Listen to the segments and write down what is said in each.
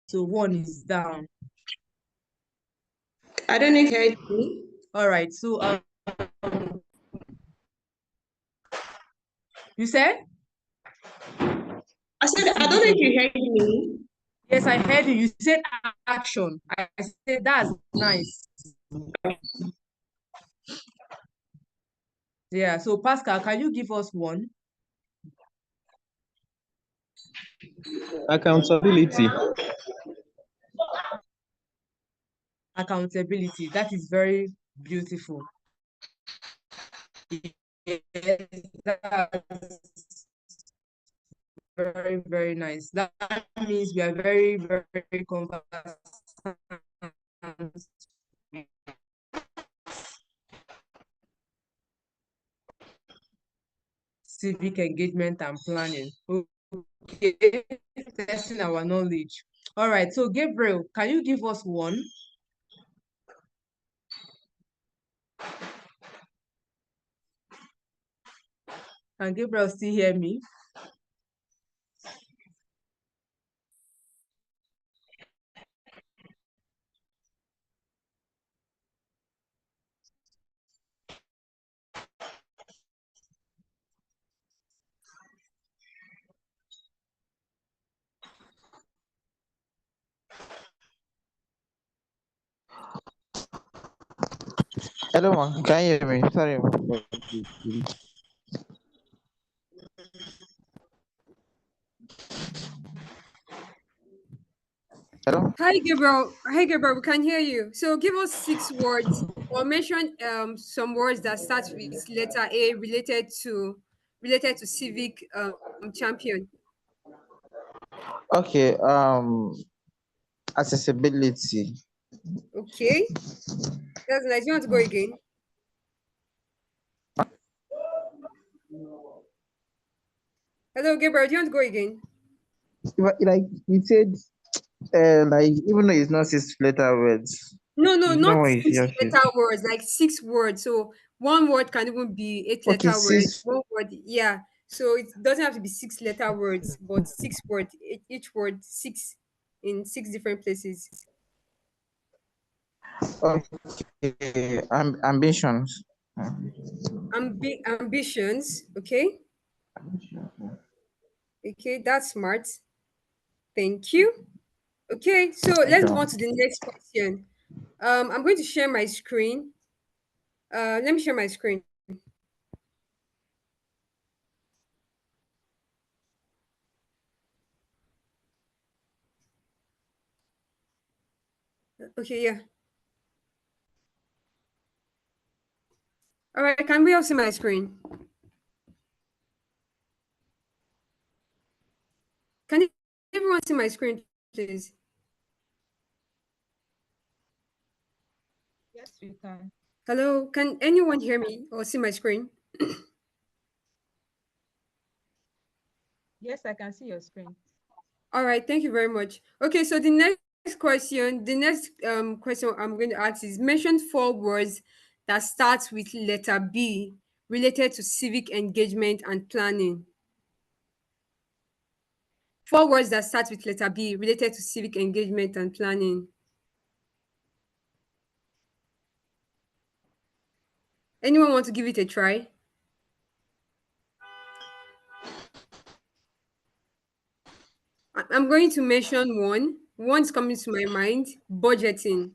So 1 is down. I don't know if you heard me. All right. So you said? I said, I don't know if you heard me. Yes, I heard you. You said action. I said that's nice. Yeah. So Pascal, can you give us one? Accountability. Accountability. That is very beautiful. Yes, that's very, very nice. That means we are very, very conversant. Civic engagement and planning. Okay, testing our knowledge. All right, so Gabriel, can you give us one? Can Gabriel still hear me? Hello, man. Can you hear me? Sorry. Hello. Hi, Gabriel. Hi, Gabriel. We can hear you. So give us 6 words or mention some words that start with letter A related to civic champion. Okay. Accessibility. Okay, that's nice. You want to go again? Hello, Gabriel. Do you want to go again? Like you said, like even though it's not 6 letter words, No, you know not what you just said. 6 letter words, like 6 words. So one word can even be eight Okay, letter words. six. One word, yeah. So it doesn't have to be 6 letter words, but 6 words. Each word six in 6 different places. Okay. Ambitions. Ambitions. Okay. Okay, that's smart. Thank you. Okay, so Thank let's you. move on to the next question. I'm going to share my screen. Let me share my screen. Okay, yeah. All right, can we all see my screen? Can everyone see my screen, please? Yes, we can. Hello, can anyone hear me or see my screen? Yes, I can see your screen. All right, thank you very much. Okay, so the next question I'm going to ask is mention 4 words that starts with letter B related to civic engagement and planning. 4 words that start with letter B related to civic engagement and planning. Anyone want to give it a try? I'm going to mention one. One's coming to my mind: budgeting.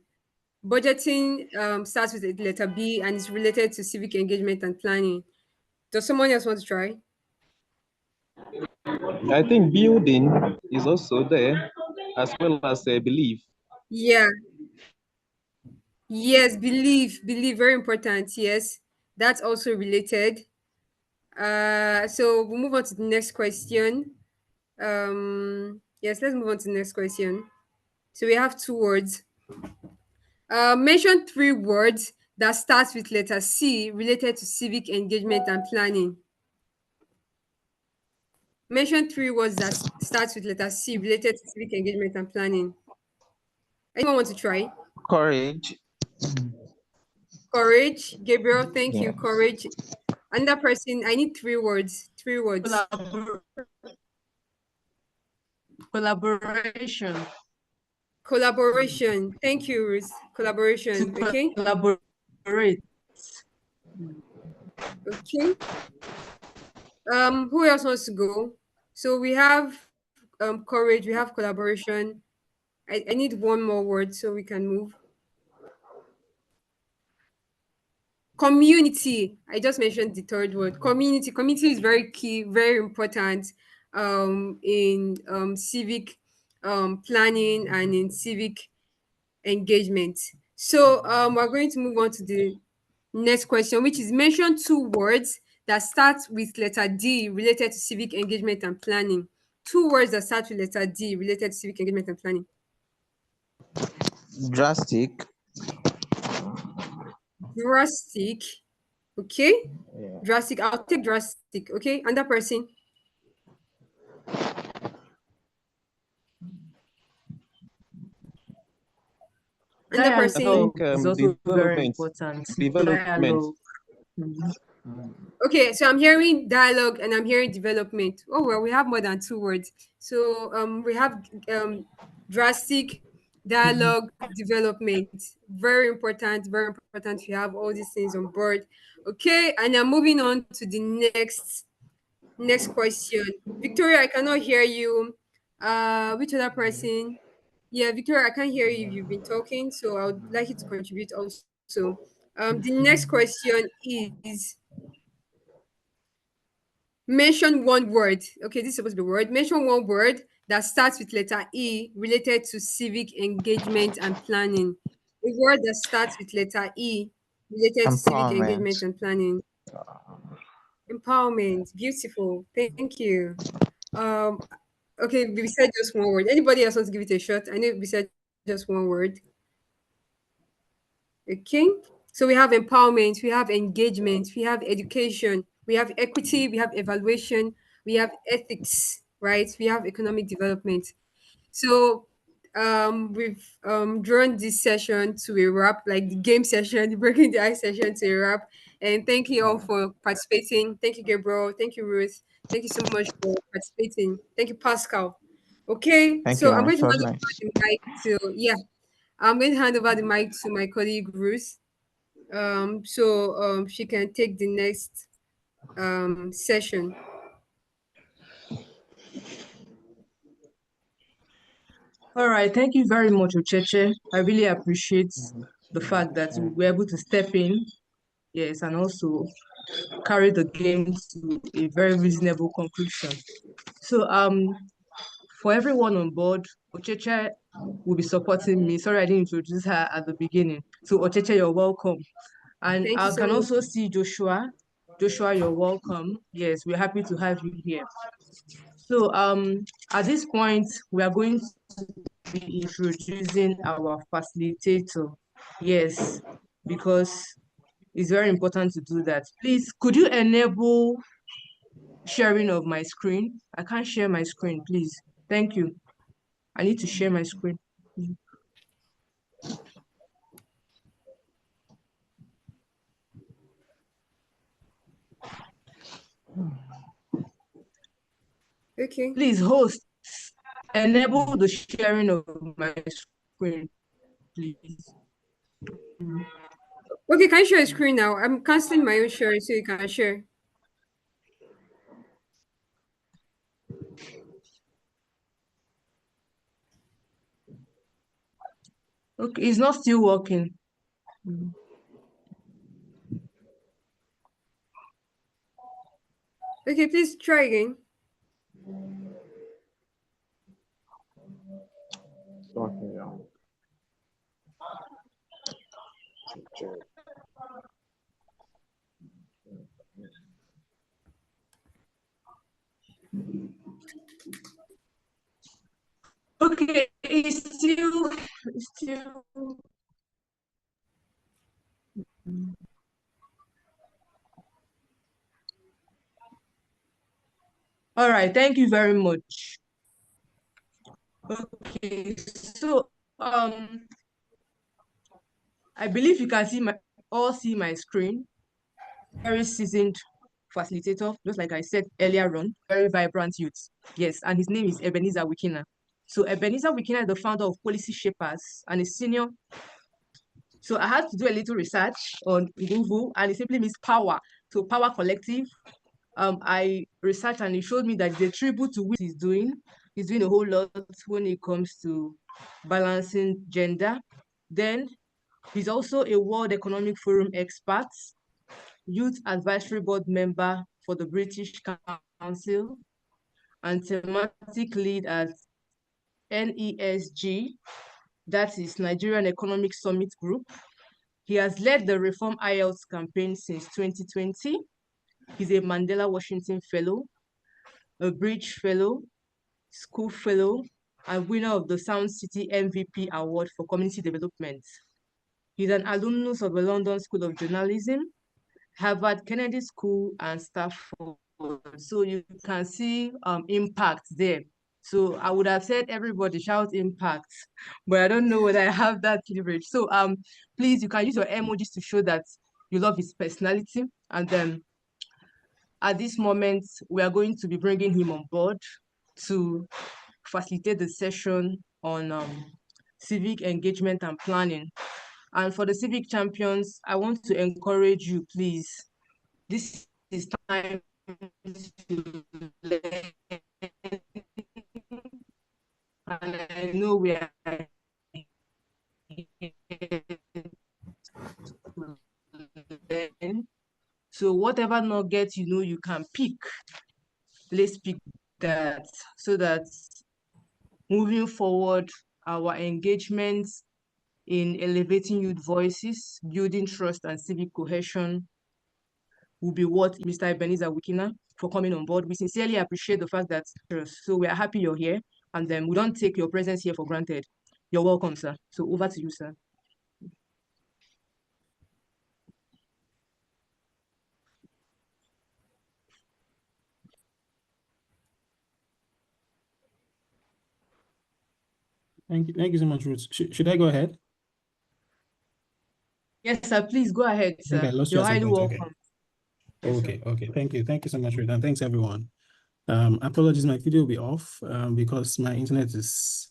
Budgeting starts with the letter B and is related to civic engagement and planning. Does someone else want to try? I think building is also there, as well as belief. Yeah. Yes, believe, very important. Yes, that's also related. So we'll move on to the next question. Yes, let's move on to the next question. So we have 2 words. Mention 3 words that starts with letter C related to civic engagement and planning. Mention 3 words that starts with letter C related to civic engagement and planning. Anyone want to try? Courage. Courage. Gabriel, thank you. Yeah. Courage. Another person, I need 3 words. 3 words. Collaboration. Collaboration. Thank you, Ruth. To Collaboration. Okay. collaborate. Okay. Who else wants to go? So we have courage, we have collaboration. I need one more word so we can move. Community. I just mentioned the third word. Community. Community is very key, very important in civic planning and in civic engagement. So we're going to move on to the next question, which is mention two words that start with letter D related to civic engagement and planning. Two words that start with letter D related to civic engagement and planning. Drastic. Drastic. Okay. Yeah. Drastic. I'll take drastic. Okay. And that person. And that I person. Dialogue think is also very development. important. Development. Dialogue. Mhm. Okay, so I'm hearing dialogue and I'm hearing development. Oh well, we have more than two words. So we have drastic, dialogue, development. Very important, very important. We have all these things on board. Okay, and I'm moving on to the next question. Victoria, I cannot hear you. Which other person? Yeah, Victoria, I can't hear you if you've been talking, so I would like you to contribute also. The next question is mention one word. Okay, this is supposed to be a word. Mention one word that starts with letter E related to civic engagement and planning. A word that starts with letter E related to civic engagement Empowerment. and planning. Empowerment. Beautiful. Thank you. Um, okay, we said just one word. Anybody else wants to give it a shot? I know we said just one word. Okay. So we have empowerment, we have engagement, we have education, we have equity, we have evaluation, we have ethics, right? We have economic development. So we've drawn this session to a wrap, like the game session, the breaking the ice session to a wrap. And thank you all for participating. Thank you, Gabriel. Thank you, Ruth. Thank you so much for participating. Thank you, Pascal. Okay, Thank you, so I'm man. going It to was hand nice. over the mic to I'm going to hand over the mic to my colleague Ruth. So she can take the next session. All right. Thank you very much, Ocheche. I really appreciate the fact that you were able to step in, yes, and also carry the game to a very reasonable conclusion. So for everyone on board, Ocheche will be supporting me. Sorry, I didn't introduce her at the beginning. So Ocheche, you're welcome. And Thank you I so can much. also see Joshua. Joshua, you're welcome. Yes, we're happy to have you here. So at this point, we are going to be introducing our facilitator. Yes, because it's very important to do that. Please, could you enable sharing of my screen? I can't share my screen, please. Thank you. I need to share my screen. Okay. Please, host, enable the sharing of my screen, please. Okay, can you share a screen now? I'm canceling my own sharing so you can share. Okay, it's not still working. Okay, please try again. Okay, yeah. Okay, it's still. All right, thank you very much. Okay, so I believe you can see my screen. Very seasoned facilitator, just like I said earlier on, very vibrant youth. Yes, and his name is Ebenezer Wikina. So Ebenezer Wikina is the founder of Policy Shapers and a senior. So I had to do a little research on Google, and it simply means power. So Power Collective. I researched and it showed me that it's a tribute to what he's doing. He's doing a whole lot when it comes to balancing gender. Then he's also a World Economic Forum expert, youth advisory board member for the British Council, and thematic lead at NESG, that is Nigerian Economic Summit Group. He has led the Reform IELTS campaign since 2020. He's a Mandela Washington Fellow, a Bridge Fellow, School Fellow, and winner of the Sound City MVP Award for Community Development. He's an alumnus of the London School of Journalism, Harvard Kennedy School, and Stafford. So you can see impact there. So I would have said everybody shout impact, but I don't know whether I have that privilege. So please, you can use your emojis to show that you love his personality. And then at this moment, we are going to be bringing him on board to facilitate the session on civic engagement and planning. And for the civic champions, I want to encourage you, please. This is time to learn. And I know we are learn. So whatever nugget you know you can pick, let's pick that, so that moving forward, our engagements in elevating youth voices, building trust and civic cohesion will be what Mr. Ebenezer Wikina for coming on board. We sincerely appreciate the fact that, so we are happy you're here, and then we don't take your presence here for granted. You're welcome, sir. So over to you, sir. Thank you so much, Ruth. Should I go ahead? Yes, sir. Please go ahead, sir. Okay, let's You're just highly welcome. Okay. Yes, Okay. Thank you so much, Ruth, and thanks everyone. Apologies, my video will be off because my internet is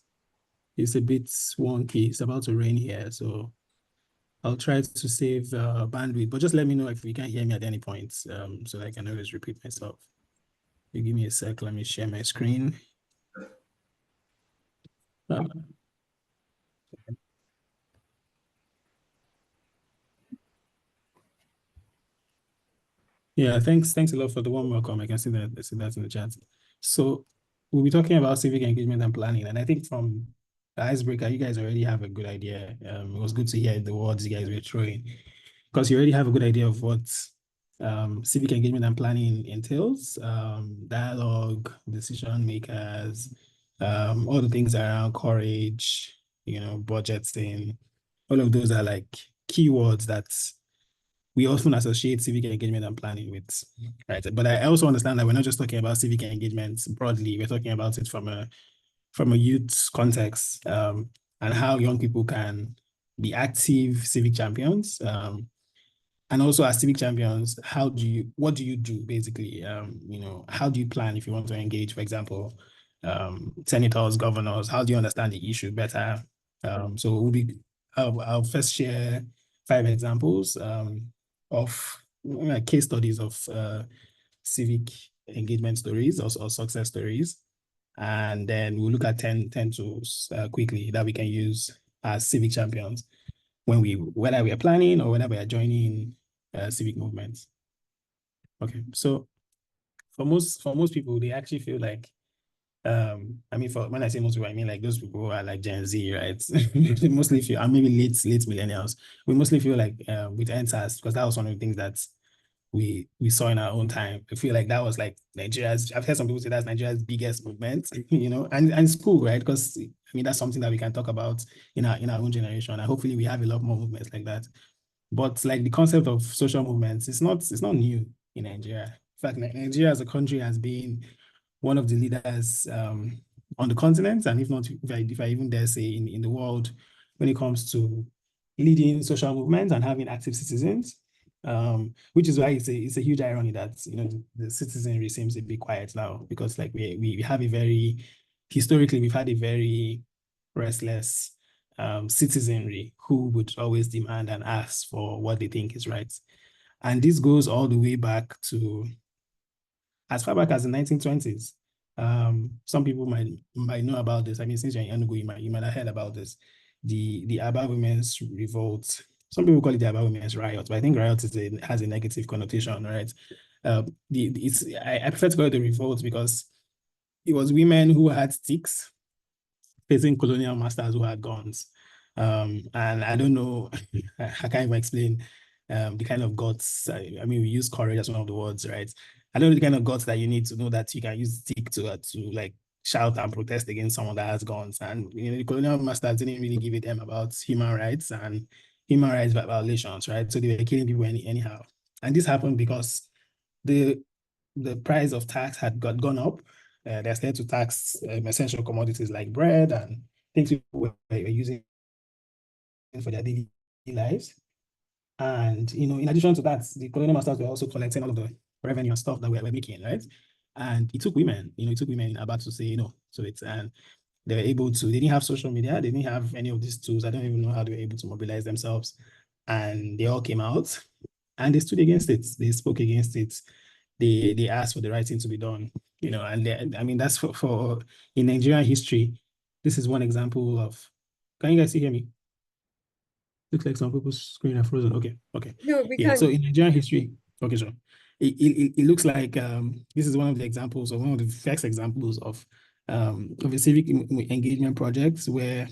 a bit wonky. It's about to rain here, so I'll try to save bandwidth. But just let me know if you can't hear me at any point, so that I can always repeat myself. You give me a sec. Let me share my screen. Yeah, thanks a lot for the warm welcome. I can see that in the chat. So we'll be talking about civic engagement and planning. And I think from the icebreaker, you guys already have a good idea. It was good to hear the words you guys were throwing, because you already have a good idea of what civic engagement and planning entails. Dialogue, decision makers, all the things around courage, budgeting. All of those are like keywords that we often associate civic engagement and planning with, right? But I also understand that we're not just talking about civic engagement broadly. We're talking about it from a youth context, and how young people can be active civic champions. And also as civic champions, what do you do basically? How do you plan if you want to engage, for example, senators, governors? How do you understand the issue better? So I'll first share 5 examples of case studies of civic engagement stories or success stories. And then we'll look at 10 tools quickly that we can use as civic champions whether we are planning or whether we are joining civic movements. Okay, so for most people, they actually feel like, when I say most people, I mean like those people who are like Gen Z, right? They mostly feel, and maybe late millennials, we mostly feel like with NSAS, because that was one of the things that we saw in our own time. I feel like that was like I've heard some people say that's Nigeria's biggest movement, and it's cool, right? Because that's something that we can talk about in our own generation, and hopefully we have a lot more movements like that. But like the concept of social movements, it's not new in Nigeria. In fact, Nigeria as a country has been one of the leaders on the continent, and if not, if I even dare say in the world, when it comes to leading social movements and having active citizens, which is why it's a huge irony that the citizenry seems to be quiet now, because like we have a very historically we've had a very restless citizenry who would always demand and ask for what they think is right. And this goes all the way back to as far back as the 1920s. Some people might know about this. I mean, since you're in Enugu, you might have heard about this. The Aba Women's Revolt. Some people call it the Aba Women's Riot, but I think riot has a negative connotation, right? I prefer to call it the revolt because it was women who had sticks facing colonial masters who had guns. And I don't know, I can't even explain the kind of guts. I mean, we use courage as one of the words, right? I don't know the kind of guts that you need to know that you can use stick to like shout and protest against someone that has guns. And the colonial masters didn't really give a damn about human rights and human rights violations, right? So they were killing people anyhow. And this happened because the price of tax had gone up. They started to tax essential commodities like bread and things people were using for their daily lives. And in addition to that, the colonial masters were also collecting all of the revenue and stuff that we were making, right? And it took women, it took women about to say no to it. And they were able to, they didn't have social media, they didn't have any of these tools. I don't even know how they were able to mobilize themselves. And they all came out and they stood against it. They spoke against it. They asked for the right thing to be done, and I mean, that's for in Nigerian history, this is one example of, can you guys see hear me? Looks like some people's screen are frozen. Okay. No, we Yeah, can. so in Nigerian history, okay, sure. It looks like this is one of the examples, or one of the first examples of a civic engagement projects where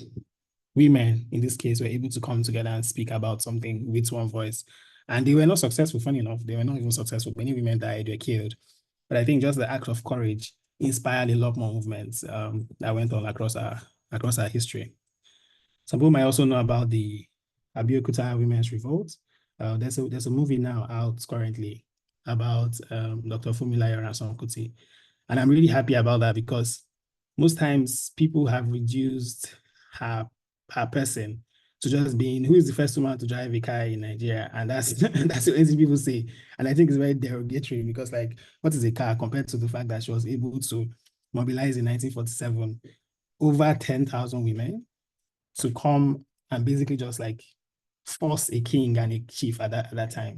women, in this case, were able to come together and speak about something with one voice. And they were not successful, funny enough. They were not even successful. Many women died, were killed. But I think just the act of courage inspired a lot more movements that went on across our history. Some people might also know about the Abeokuta Women's Revolt. There's a movie now out currently about Dr. Funmilayo Ransome-Kuti. And I'm really happy about that because most times people have reduced her person to just being who is the first woman to drive a car in Nigeria. And that's that's what people say. And I think it's very derogatory because, like, what is a car compared to the fact that she was able to mobilize in 1947 over 10,000 women to come and basically just like force a king and a chief at that time,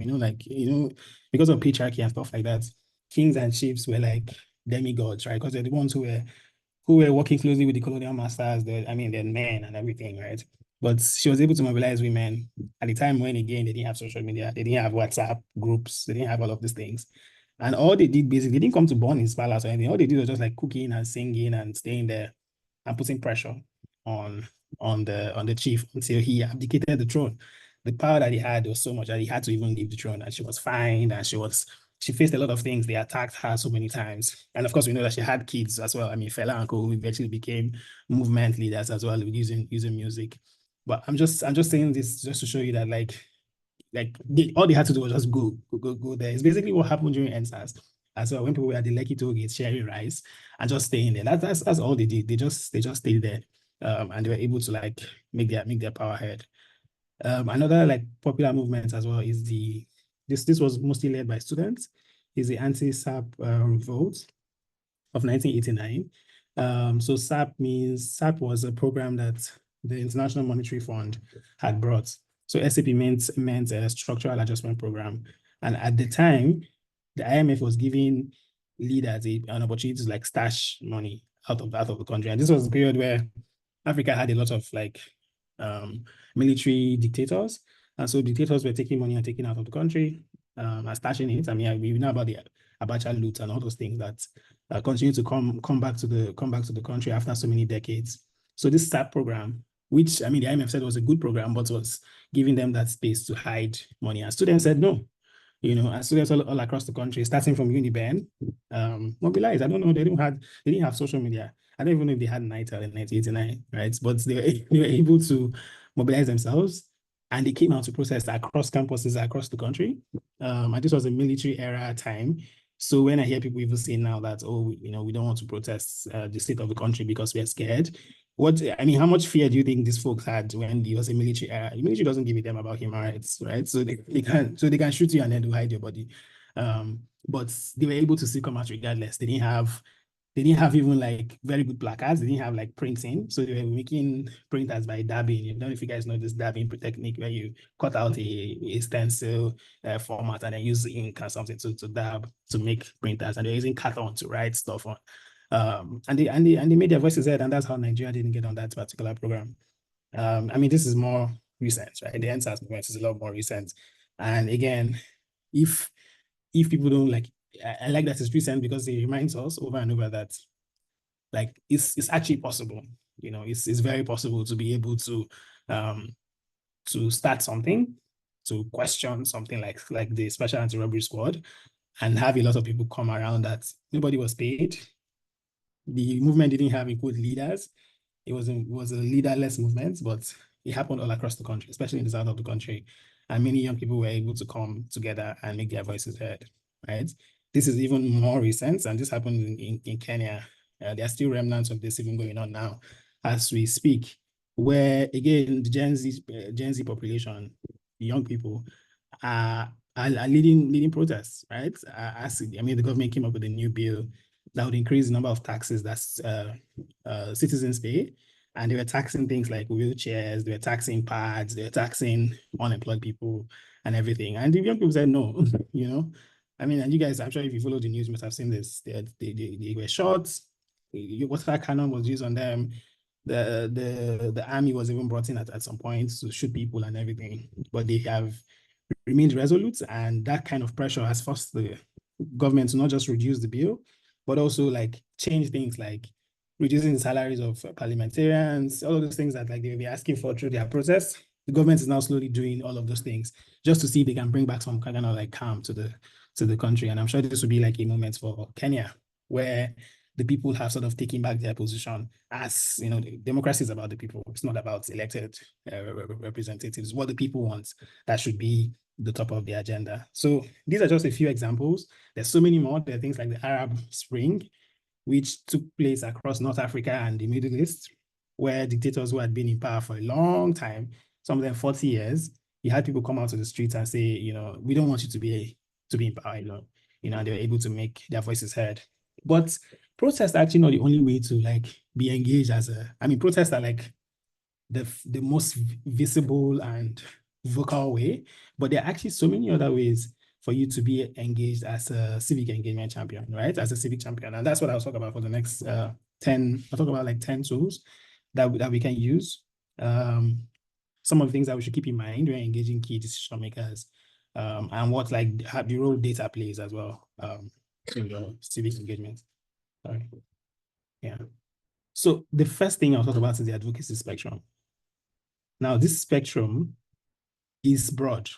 because of patriarchy and stuff like that, kings and chiefs were like demigods, right? Because they're the ones who were working closely with the colonial masters. They're men and everything, right? But she was able to mobilize women at the time when, again, they didn't have social media, they didn't have WhatsApp groups, they didn't have all of these things. And all they did basically, they didn't come to burn his palace or anything. All they did was just like cooking and singing and staying there and putting pressure on the chief until he abdicated the throne. The power that he had was so much that he had to even leave the throne, and she was fined, and she faced a lot of things. They attacked her so many times. And of course, we know that she had kids as well. I mean, Fela and Co eventually became movement leaders as well, using music. But I'm just saying this just to show you that all they had to do was just go there. It's basically what happened during NSAS as well, when people were at the Lekki toll gate sharing rice and just staying there. That's all they did. They just stayed there. And they were able to like make their power heard. Another popular movement as well is this was mostly led by students, is the anti-SAP revolt of 1989. So SAP was a program that the International Monetary Fund had brought. So SAP meant a structural adjustment program. And at the time, the IMF was giving leaders an opportunity to stash money out of the country. And this was the period where Africa had a lot of military dictators. And so dictators were taking money and taking out of the country and stashing it. I mean, we know about the Abacha loot and all those things that continue to come back to the country after so many decades. So this SAP program, which the IMF said was a good program, but was giving them that space to hide money. And students said no. And students all across the country, starting from Uniben, mobilized. I don't know, they didn't have social media. I don't even know if they had NITEL in 1989, right? But they were able to mobilize themselves, and they came out to protest across campuses across the country. And this was a military era time. So when I hear people even say now that, we don't want to protest the state of the country because we are scared, how much fear do you think these folks had when there was a military era? The military doesn't give a damn about human rights, right? So they can shoot you and then they'll hide your body. But they were able to still come out regardless. They didn't have They didn't have even like very good placards. They didn't have like printing. So they were making printers by dabbing. I don't know if you guys know this dabbing technique where you cut out a stencil format and then use ink or something to dab to make printers. And they're using carton to write stuff on. And they made their voices heard, and that's how Nigeria didn't get on that particular program. I mean, this is more recent, right? The NSAS movement is a lot more recent. And again, if people don't like, I like that it's recent because it reminds us over and over that like it's actually possible. You know, it's very possible to be able to start something, to question something like the Special Anti-Robbery Squad, and have a lot of people come around that nobody was paid. The movement didn't have equal leaders. It was a leaderless movement, but it happened all across the country, especially in the south of the country. And many young people were able to come together and make their voices heard, right? This is even more recent, and this happened in Kenya. There are still remnants of this even going on now as we speak, where again, the Gen Z population, the young people, are leading protests, right? I mean, the government came up with a new bill that would increase the number of taxes that citizens pay. And they were taxing things like wheelchairs, they were taxing pads, they were taxing unemployed people and everything. And the young people said no, you know. I mean, and you guys, I'm sure if you follow the news, you must have seen this. They were shot. Water cannon was used on them. The army was even brought in at some point to shoot people and everything. But they have remained resolute, and that kind of pressure has forced the government to not just reduce the bill, but also like change things like reducing the salaries of parliamentarians, all of those things that like they'll be asking for through their process. The government is now slowly doing all of those things just to see if they can bring back some kind of like calm to the country. And I'm sure this will be like a moment for Kenya, where the people have sort of taken back their position as, you know, democracy is about the people. It's not about elected representatives. What the people want, that should be the top of the agenda. So these are just a few examples. There's so many more. There are things like the Arab Spring, which took place across North Africa and the Middle East, where dictators who had been in power for a long time, some of them 40 years, you had people come out to the streets and say, you know, we don't want you to be in power, you know, and they were able to make their voices heard. But protests are actually not the only way to like be engaged protests are like the most visible and vocal way, but there are actually so many other ways for you to be engaged as a civic engagement champion, right? As a civic champion. And that's what I'll talk about for the next 10, I'll talk about like 10 tools that we can use. Some of the things that we should keep in mind when engaging key decision makers, and what like the role data plays as well in your civic engagement. Sorry. Yeah. So the first thing I'll talk about is the advocacy spectrum. Now, this spectrum is broad,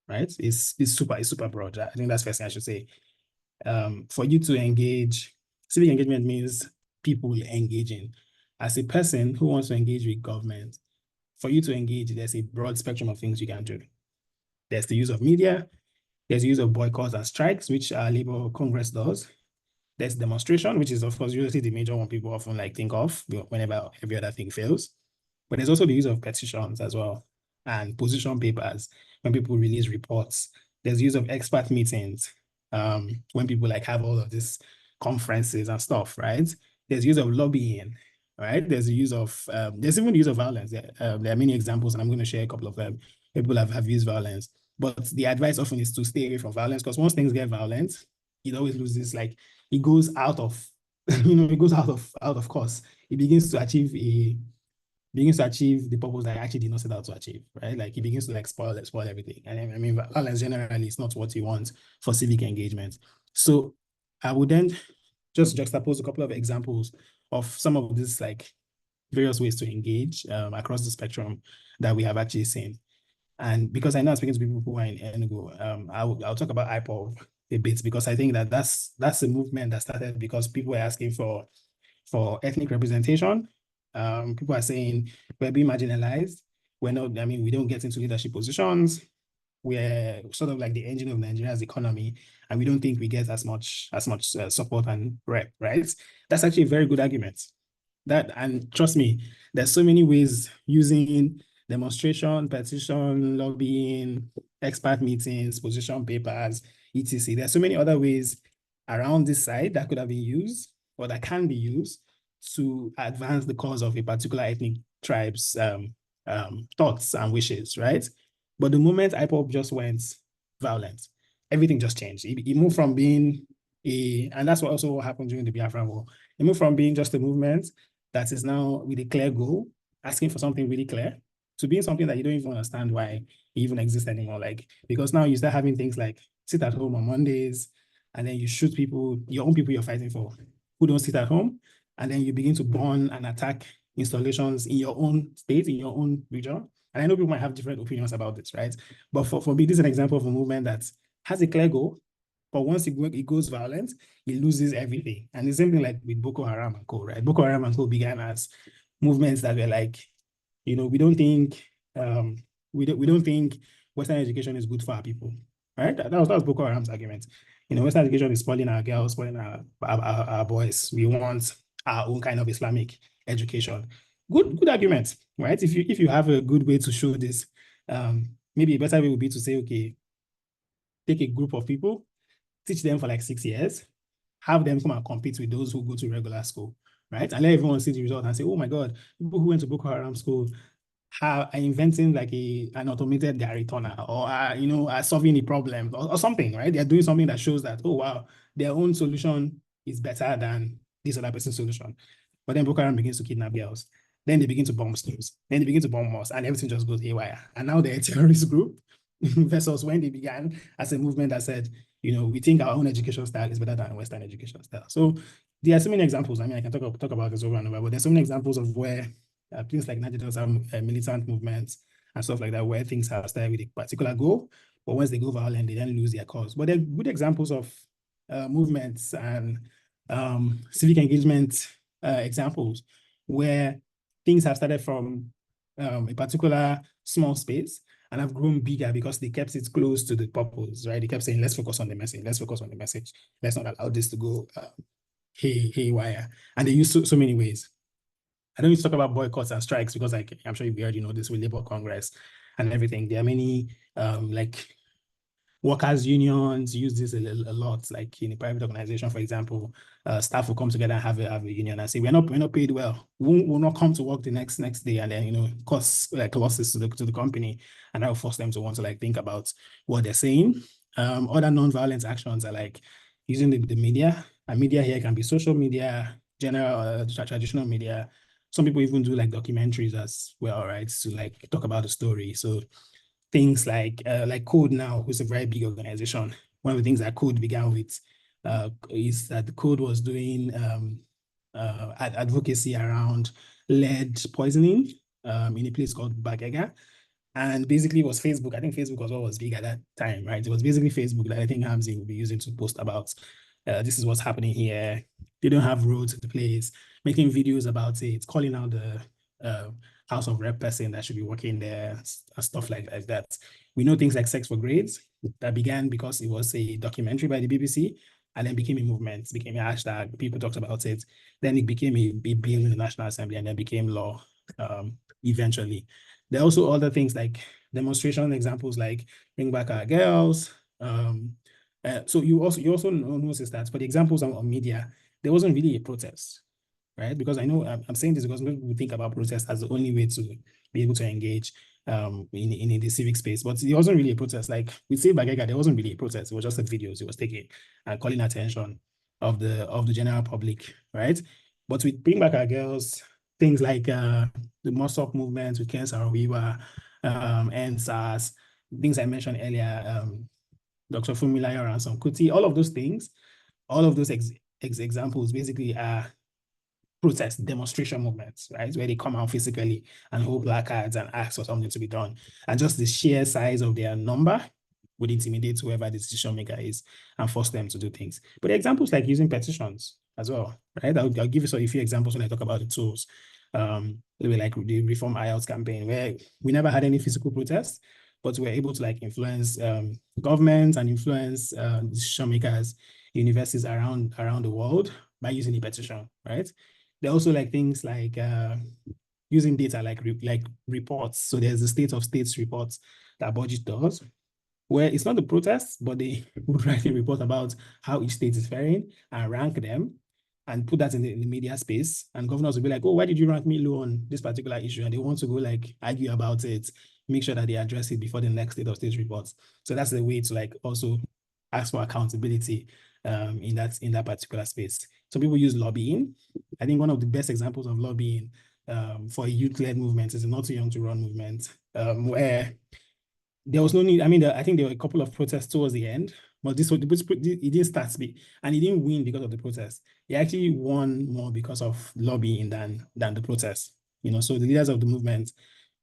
right? It's super broad. I think that's the first thing I should say. For you to engage, civic engagement means people engaging. As a person who wants to engage with government, for you to engage, there's a broad spectrum of things you can do. There's the use of media, there's the use of boycotts and strikes, which our Labour Congress does. There's demonstration, which is of course usually the major one people often like think of whenever every other thing fails. But there's also the use of petitions as well, and position papers when people release reports. There's the use of expert meetings when people like have all of these conferences and stuff, right? There's use of lobbying, right? There's the use of, there's even the use of violence. There are many examples, and I'm going to share a couple of them. People have used violence, but the advice often is to stay away from violence, because once things get violent, it always loses, like it goes out of, it goes out of course. It begins to achieve the purpose that I actually did not set out to achieve, right? Like it begins to like spoil everything. And I mean, violence generally is not what you want for civic engagement. So I would then just juxtapose a couple of examples of some of these like various ways to engage across the spectrum that we have actually seen. And because I know I'm speaking to people who are in Enugu, I'll talk about IPOB a bit, because I think that that's a movement that started because people were asking for ethnic representation. People are saying we're being marginalized. We don't get into leadership positions. We're sort of like the engine of Nigeria's economy, and we don't think we get as much support and rep, right? That's actually a very good argument. And trust me, there's so many ways using demonstration, petition, lobbying, expert meetings, position papers, etc. There's so many other ways around this side that could have been used or that can be used to advance the cause of a particular ethnic tribe's thoughts and wishes, right? But the moment IPOB just went violent, everything just changed. It moved from being and that's what also happened during the Biafra War. It moved from being just a movement that is now with a clear goal, asking for something really clear, to being something that you don't even understand why it even exists anymore. Like, because now you start having things like sit at home on Mondays, and then you shoot people, your own people you're fighting for, who don't sit at home, and then you begin to burn and attack installations in your own state, in your own region. And I know people might have different opinions about this, right? But for me, this is an example of a movement that has a clear goal, but once it goes violent, it loses everything. And the same thing like with Boko Haram and co, right? Boko Haram and co began as movements that were like, we don't think we don't think Western education is good for our people, right? That was Boko Haram's argument. Western education is spoiling our girls, spoiling our boys. We want our own kind of Islamic education. Good argument, right? If you have a good way to show this, maybe a better way would be to say, okay, take a group of people, teach them for like 6 years, have them come and compete with those who go to regular school, right? And let everyone see the result and say, oh my God, people who went to Boko Haram school are inventing like an automated Gary Turner, or are solving a problem or something, right? They're doing something that shows that, oh wow, their own solution is better than this other person's solution. But then Boko Haram begins to kidnap girls. Then they begin to bomb schools. Then they begin to bomb mosques, and everything just goes haywire. And now they're a terrorist group versus when they began as a movement that said, we think our own education style is better than Western education style. So there are so many examples. I mean, I can talk about this over and over, but there's so many examples of where things like Nigerians have militant movements and stuff like that, where things have started with a particular goal, but once they go violent, they then lose their cause. But there are good examples of movements and civic engagement examples where things have started from a particular small space and have grown bigger because they kept it close to the purpose, right? They kept saying, let's focus on the message. Let's focus on the message. Let's not allow this to go haywire. And they use so many ways. I don't need to talk about boycotts and strikes because I'm sure you already know this with Labour Congress and everything. There are many workers' unions use this a lot, like in a private organization, for example, staff will come together and have a union and say, we're not paid well. We'll not come to work the next day, and then, cause like losses to the company, and that will force them to want to like think about what they're saying. Other non-violent actions are like using the media, and media here can be social media, general, traditional media. Some people even do like documentaries as well, right? To like talk about the story. So things like Code Now, who's a very big organization. One of the things that Code began with is that the Code was doing advocacy around lead poisoning in a place called Bagega. And basically it was Facebook. I think Facebook was what was big at that time, right? It was basically Facebook that I think Hamzi would be using to post about this is what's happening here. They don't have roads to the place, making videos about it, calling out the House of Rep person that should be working there and stuff like that. We know things like Sex for Grades that began because it was a documentary by the BBC and then became a movement, became a hashtag, people talked about it. Then it became a bill in the National Assembly and then became law eventually. There are also other things like demonstration examples like Bring Back Our Girls. So you also notice that for the examples on media, there wasn't really a protest, right? Because I know I'm saying this because people think about protest as the only way to be able to engage in the civic space, but it wasn't really a protest. Like with Save Bagega, there wasn't really a protest. It was just the videos it was taking and calling attention of the general public, right? But with Bring Back Our Girls, things like the Mosop movement with Ken Sarawiwa, and SARS, things I mentioned earlier, Dr. Fumilayo and some Kuti, all of those things, all of those examples basically are protest demonstration movements, right? Where they come out physically and hold placards and ask for something to be done. And just the sheer size of their number would intimidate whoever the decision maker is and force them to do things. But examples like using petitions as well, right? I'll give you a few examples when I talk about the tools. Maybe like the Reform IELTS campaign, where we never had any physical protests, but we were able to like influence governments and influence decision makers, universities around the world by using the petition, right? There are also like things like using data like reports. So there's the state of states reports that Budget does, where it's not the protests, but they would write a report about how each state is faring and rank them. and put that in the media space, and governors will be like, oh, why did you rank me low on this particular issue? And they want to go like argue about it, make sure that they address it before the next state of state reports. So that's the way to like also ask for accountability in that particular space. Some people use lobbying. I think one of the best examples of lobbying for a youth-led movement is the Not Too Young to Run movement, where there was no need. I mean, I think there were a couple of protests towards the end, but it didn't start speed, and he didn't win because of the protest. He actually won more because of lobbying than the protest. So the leaders of the movement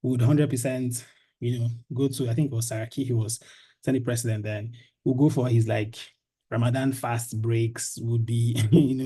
would 100%, go to, I think it was Saraki, he was Senate president then, would go for his like Ramadan fast breaks, would be,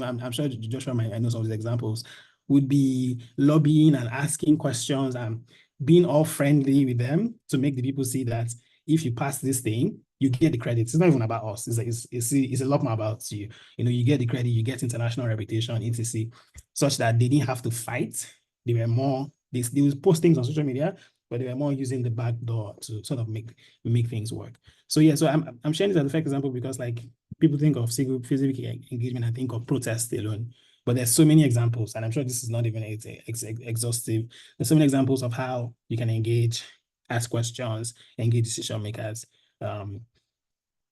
I'm sure Joshua might know some of these examples, would be lobbying and asking questions and being all friendly with them to make the people see that if you pass this thing, you get the credit. It's not even about us. It's a lot more about you. You get the credit, you get international reputation, etc., such that they didn't have to fight. They were more, they would post things on social media, but they were more using the back door to sort of make things work. So yeah, so I'm sharing this as a fair example because like people think of civic engagement and think of protest alone. But there's so many examples, and I'm sure this is not even exhaustive. There's so many examples of how you can engage, ask questions, engage decision makers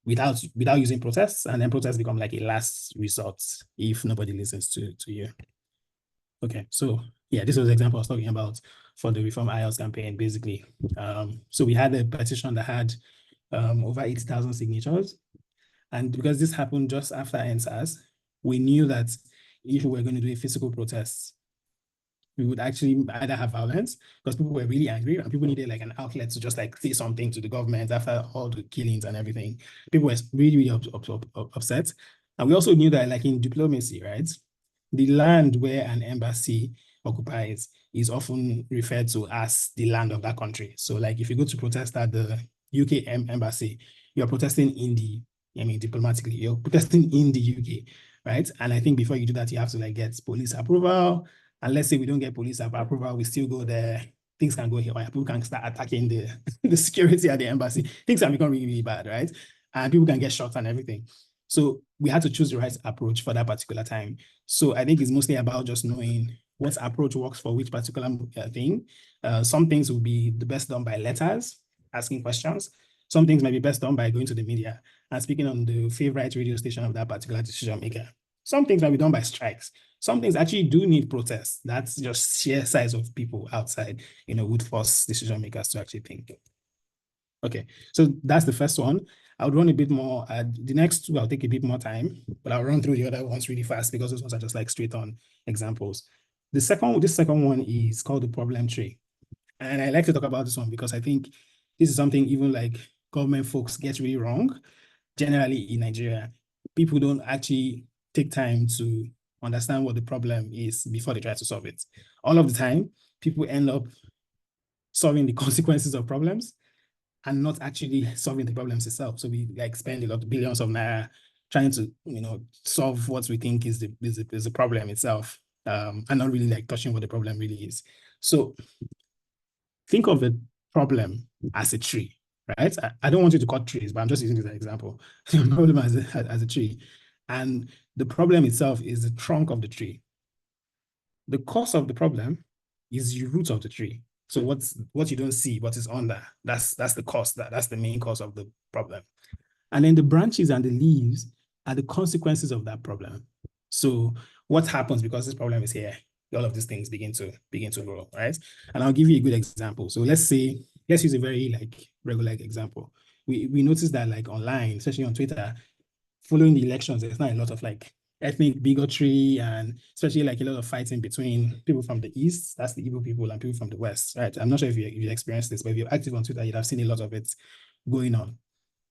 without using protests, and then protests become like a last resort if nobody listens to you. Okay, so yeah, this was the example I was talking about for the Reform IELTS campaign, basically. So we had a petition that had over 80,000 signatures, and because this happened just after NSAS, we knew that if we were going to do a physical protest, we would actually either have violence because people were really angry and people needed like an outlet to just like say something to the government after all the killings and everything. People were really, really upset. And we also knew that like in diplomacy, right, the land where an embassy occupies is often referred to as the land of that country. So like if you go to protest at the UK embassy, you're protesting diplomatically, you're protesting in the UK, right? And I think before you do that, you have to like get police approval. And let's say we don't get police approval, we still go there. Things can go here. People can start attacking the security at the embassy. Things can become really, really bad, right? And people can get shot and everything. So we had to choose the right approach for that particular time. So I think it's mostly about just knowing what approach works for which particular thing. Some things will be the best done by letters, asking questions. Some things might be best done by going to the media and speaking on the favorite radio station of that particular decision maker. Some things might be done by strikes. Some things actually do need protests. That's just sheer size of people outside, would force decision makers to actually think. Okay, so that's the first one. I would run a bit more. The next two, I'll take a bit more time, but I'll run through the other ones really fast because those ones are just like straight on examples. This second one is called the problem tree. And I like to talk about this one because I think this is something even like government folks get really wrong. Generally in Nigeria, people don't actually take time to understand what the problem is before they try to solve it. All of the time, people end up solving the consequences of problems and not actually solving the problems itself. So we like spend a lot of billions of naira trying to solve what we think is the problem itself, and not really like touching what the problem really is. So think of the problem as a tree, right? I don't want you to cut trees, but I'm just using this as an example. The problem as a tree. And the problem itself is the trunk of the tree. The cause of the problem is the root of the tree. So what you don't see, what is under, that's the cause, that's the main cause of the problem. And then the branches and the leaves are the consequences of that problem. So what happens because this problem is here? All of these things begin to grow, right? And I'll give you a good example. So let's use a very like regular example. We noticed that like online, especially on Twitter, following the elections, there's not a lot of like ethnic bigotry and especially like a lot of fighting between people from the East, that's the Igbo people, and people from the West, right? I'm not sure if you experienced this, but if you're active on Twitter, you'd have seen a lot of it going on.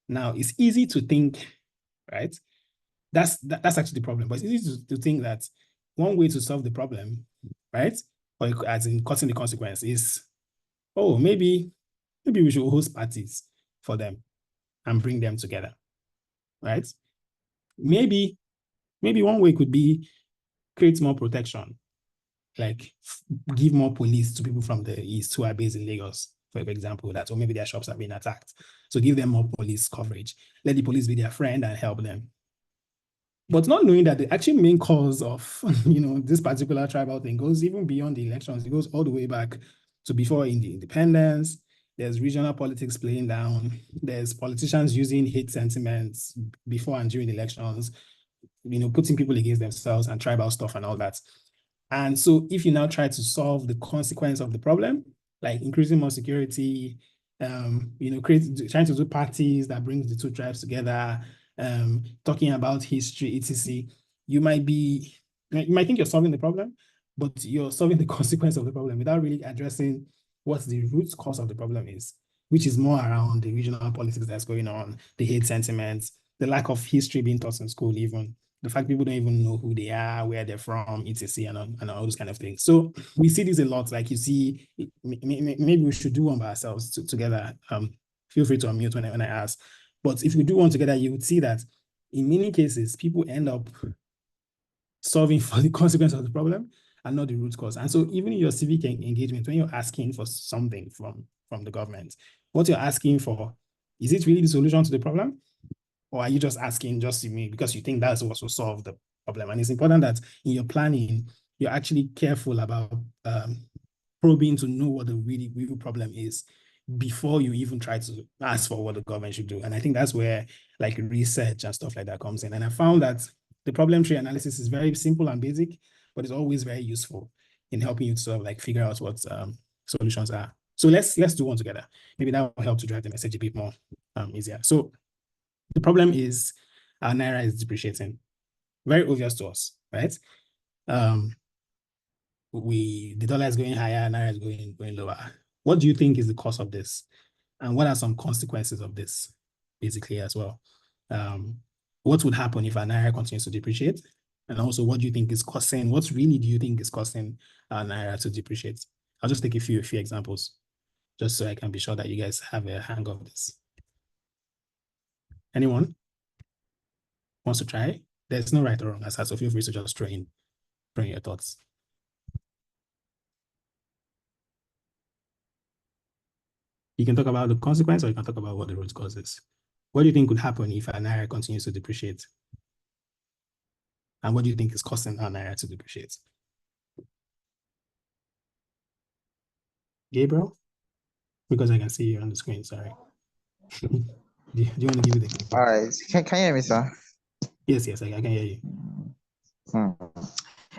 Now, it's easy to think, right? That's actually the problem, but it's easy to think that one way to solve the problem, right? Or as in cutting the consequence is, oh, maybe we should host parties for them and bring them together, right? Maybe one way could be create more protection, like give more police to people from the East who are based in Lagos, for example, or maybe their shops are being attacked. So give them more police coverage. Let the police be their friend and help them. But not knowing that the actual main cause of this particular tribal thing goes even beyond the elections. It goes all the way back to before in the independence. There's regional politics playing down. There's politicians using hate sentiments before and during elections, putting people against themselves and tribal stuff and all that. And so if you now try to solve the consequence of the problem, like increasing more security, trying to do parties that brings the two tribes together, talking about history, etc., you might think you're solving the problem, but you're solving the consequence of the problem without really addressing what the root cause of the problem is, which is more around the regional politics that's going on, the hate sentiments, the lack of history being taught in school, even the fact people don't even know who they are, where they're from, etc., and all those kind of things. So we see this a lot. Like you see, maybe we should do one by ourselves together. Feel free to unmute when I ask. But if we do one together, you would see that in many cases, people end up solving for the consequence of the problem and not the root cause. And so even in your civic engagement, when you're asking for something from the government, what you're asking for, is it really the solution to the problem? Or are you just asking just to me because you think that's what will solve the problem? And it's important that in your planning, you're actually careful about probing to know what the really real problem is before you even try to ask for what the government should do. And I think that's where like research and stuff like that comes in. And I found that the problem tree analysis is very simple and basic, but it's always very useful in helping you to sort of like figure out what solutions are. So let's do one together. Maybe that will help to drive the message a bit more easier. So the problem is our Naira is depreciating. Very obvious to us, right? The dollar is going higher, Naira is going lower. What do you think is the cause of this? And what are some consequences of this, basically, as well? What would happen if our Naira continues to depreciate? And also, what do you think is causing, what really do you think is causing our Naira to depreciate? I'll just take a few examples, just so I can be sure that you guys have a hang of this. Anyone wants to try? There's no right or wrong answer, so feel free to just throw in your thoughts. You can talk about the consequence or you can talk about what the root cause is. What do you think would happen if our Naira continues to depreciate? And what do you think is causing our Naira to depreciate? Gabriel? Because I can see you on the screen, sorry. do you want to give it a All right. Can you hear me, sir? Yes, I can hear you.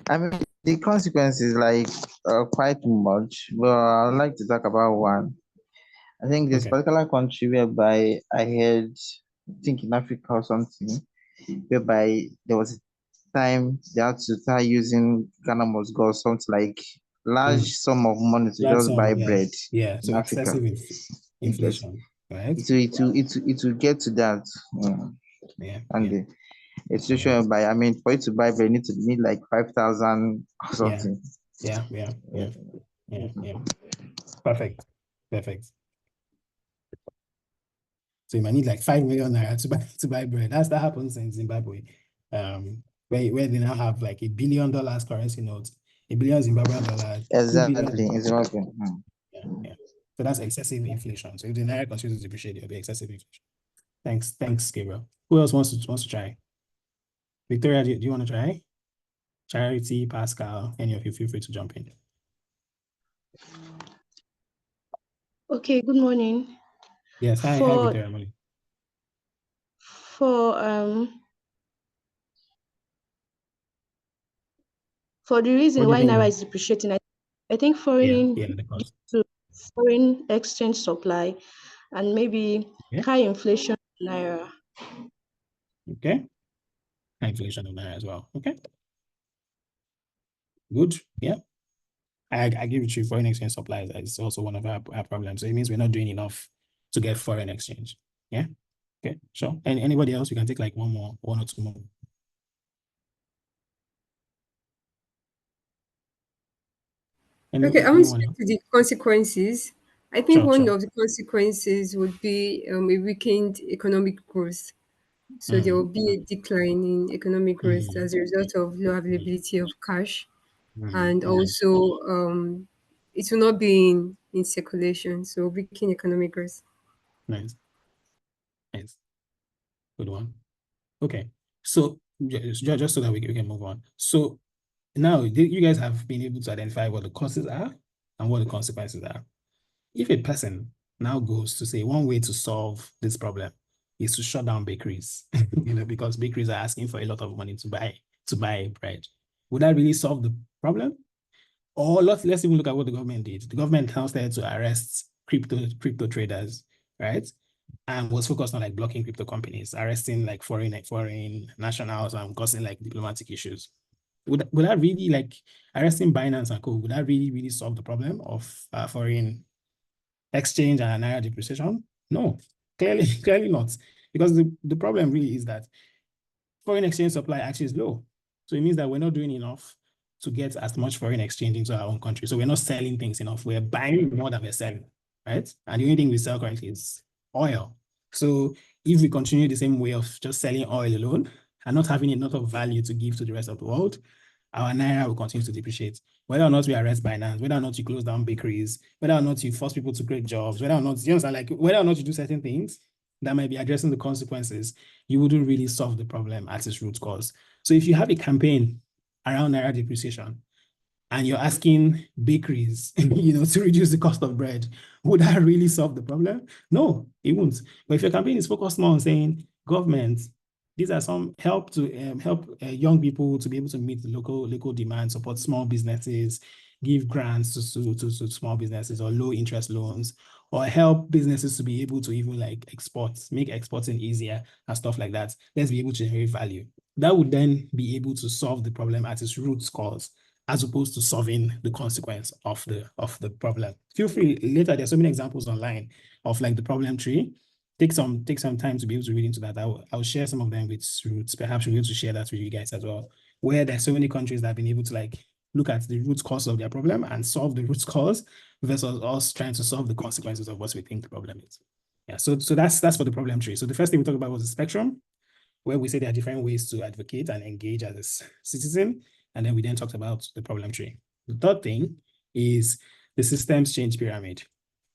I mean, the consequences like quite much, but I'd like to talk about one. I think this particular country whereby I heard, I think in Africa or something, whereby there was a time they had to start using Ghana must go something like large sum of money to just buy bread. Yeah, so in Africa. excessive inflation, right? It will get to that. And the situation by, I mean, for you to buy bread, you need like 5,000 or something. Yeah. Perfect. So you might need like 5 million naira to buy bread. That happens in Zimbabwe, where they now have like $1 billion currency notes, $1 billion Zimbabwean dollars. Exactly, exactly. Yeah. So that's excessive inflation. So if the naira continues to depreciate, it'll be excessive inflation. Thanks, Gabriel. Who else wants to try? Victoria, do you want to try? Charity, Pascal, any of you, feel free to jump in. Okay, good morning. Yes, hi Victoria. For the reason why Naira is depreciating, I think foreign exchange supply and maybe high inflation in Naira. Okay. High inflation in Naira as well. Okay. Good. Yeah. I agree with you. Foreign exchange supply is also one of our problems. So it means we're not doing enough to get foreign exchange. Yeah. Okay. Sure. And anybody else? We can take like one or two more. Okay, I want to speak to the consequences. I think one of the consequences would be a weakened economic growth. So there will be a decline in economic growth as a result of low availability of cash. And also it will not be in circulation. So weaken economic growth. Nice. Good one. Okay. So just so that we can move on. So now you guys have been able to identify what the causes are and what the consequences are. If a person now goes to say one way to solve this problem is to shut down bakeries, because bakeries are asking for a lot of money to buy bread, would that really solve the problem? Or let's even look at what the government did. The government now started to arrest crypto traders, right? And was focused on like blocking crypto companies, arresting like foreign nationals and causing like diplomatic issues. Would that really, like arresting Binance and co, would that really solve the problem of foreign exchange and naira depreciation? No, clearly not. Because the problem really is that foreign exchange supply actually is low. So it means that we're not doing enough to get as much foreign exchange into our own country. So we're not selling things enough. We're buying more than we're selling, right? And the only thing we sell currently is oil. So if we continue the same way of just selling oil alone and not having enough of value to give to the rest of the world, our naira will continue to depreciate. Whether or not we arrest Binance, whether or not you close down bakeries, whether or not you force people to create jobs, whether or not, you understand, like whether or not you do certain things that might be addressing the consequences, you wouldn't really solve the problem at its root cause. So if you have a campaign around naira depreciation and you're asking bakeries, to reduce the cost of bread, would that really solve the problem? No, it won't. But if your campaign is focused more on saying, government, these are some help to help young people to be able to meet the local demand, support small businesses, give grants to small businesses or low interest loans, or help businesses to be able to even like make exporting easier and stuff like that. Let's be able to generate value. That would then be able to solve the problem at its root cause, as opposed to solving the consequence of the problem. Feel free later. There's so many examples online of like the problem tree. Take some time to be able to read into that. I'll share some of them with Roots. Perhaps we'll be able to share that with you guys as well, where there's so many countries that have been able to like look at the root cause of their problem and solve the root cause versus us trying to solve the consequences of what we think the problem is. Yeah, so that's for the problem tree. So the first thing we talked about was the spectrum, where we say there are different ways to advocate and engage as a citizen. And then we then talked about the problem tree. The third thing is the systems change pyramid.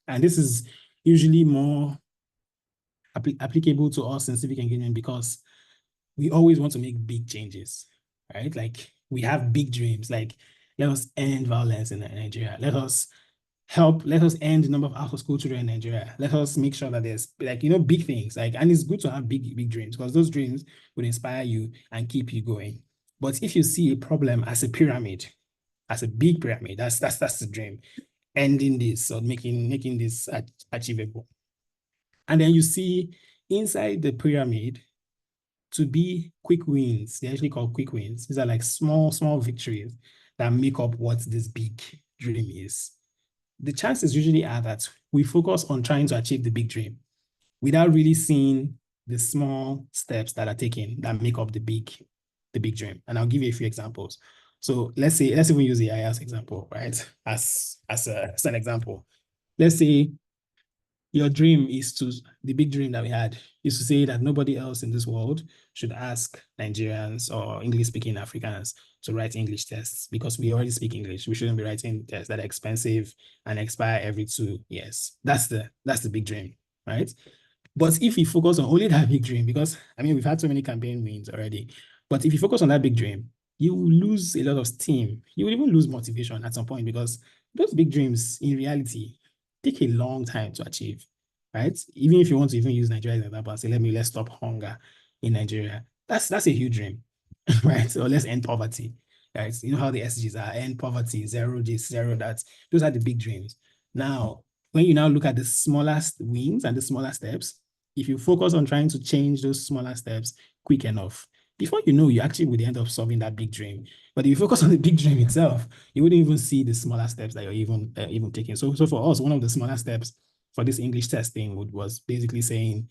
And this is usually more applicable to us in civic engagement because we always want to make big changes, right? Like we have big dreams, like let us end violence in Nigeria. Let us end the number of out-of-school children in Nigeria. Let us make sure that there's like, big things. Like, and it's good to have big dreams because those dreams would inspire you and keep you going. But if you see a problem as a pyramid, as a big pyramid, that's the dream. Ending this or making this achievable. And then you see inside the pyramid to be quick wins. They're actually called quick wins. These are like small victories that make up what this big dream is. The chances usually are that we focus on trying to achieve the big dream without really seeing the small steps that are taken that make up the big dream. And I'll give you a few examples. So let's even use the IAS example, right? As an example. Let's say your dream is the big dream that we had is to say that nobody else in this world should ask Nigerians or English-speaking Africans to write English tests because we already speak English. We shouldn't be writing tests that are expensive and expire every 2 years. That's the big dream, right? But if you focus on only that big dream, because we've had so many campaign wins already, but if you focus on that big dream, you will lose a lot of steam. You will even lose motivation at some point because those big dreams in reality take a long time to achieve, right? Even if you want to even use Nigeria as an example and say, let's stop hunger in Nigeria, that's a huge dream, right? Or let's end poverty, right? You know how the SDGs are, end poverty, zero this, zero that. Those are the big dreams. Now, when you now look at the smallest wins and the smaller steps, if you focus on trying to change those smaller steps quick enough, before you know, you actually would end up solving that big dream. But if you focus on the big dream itself, you wouldn't even see the smaller steps that you're even taking. So for us, one of the smaller steps for this English testing was basically saying,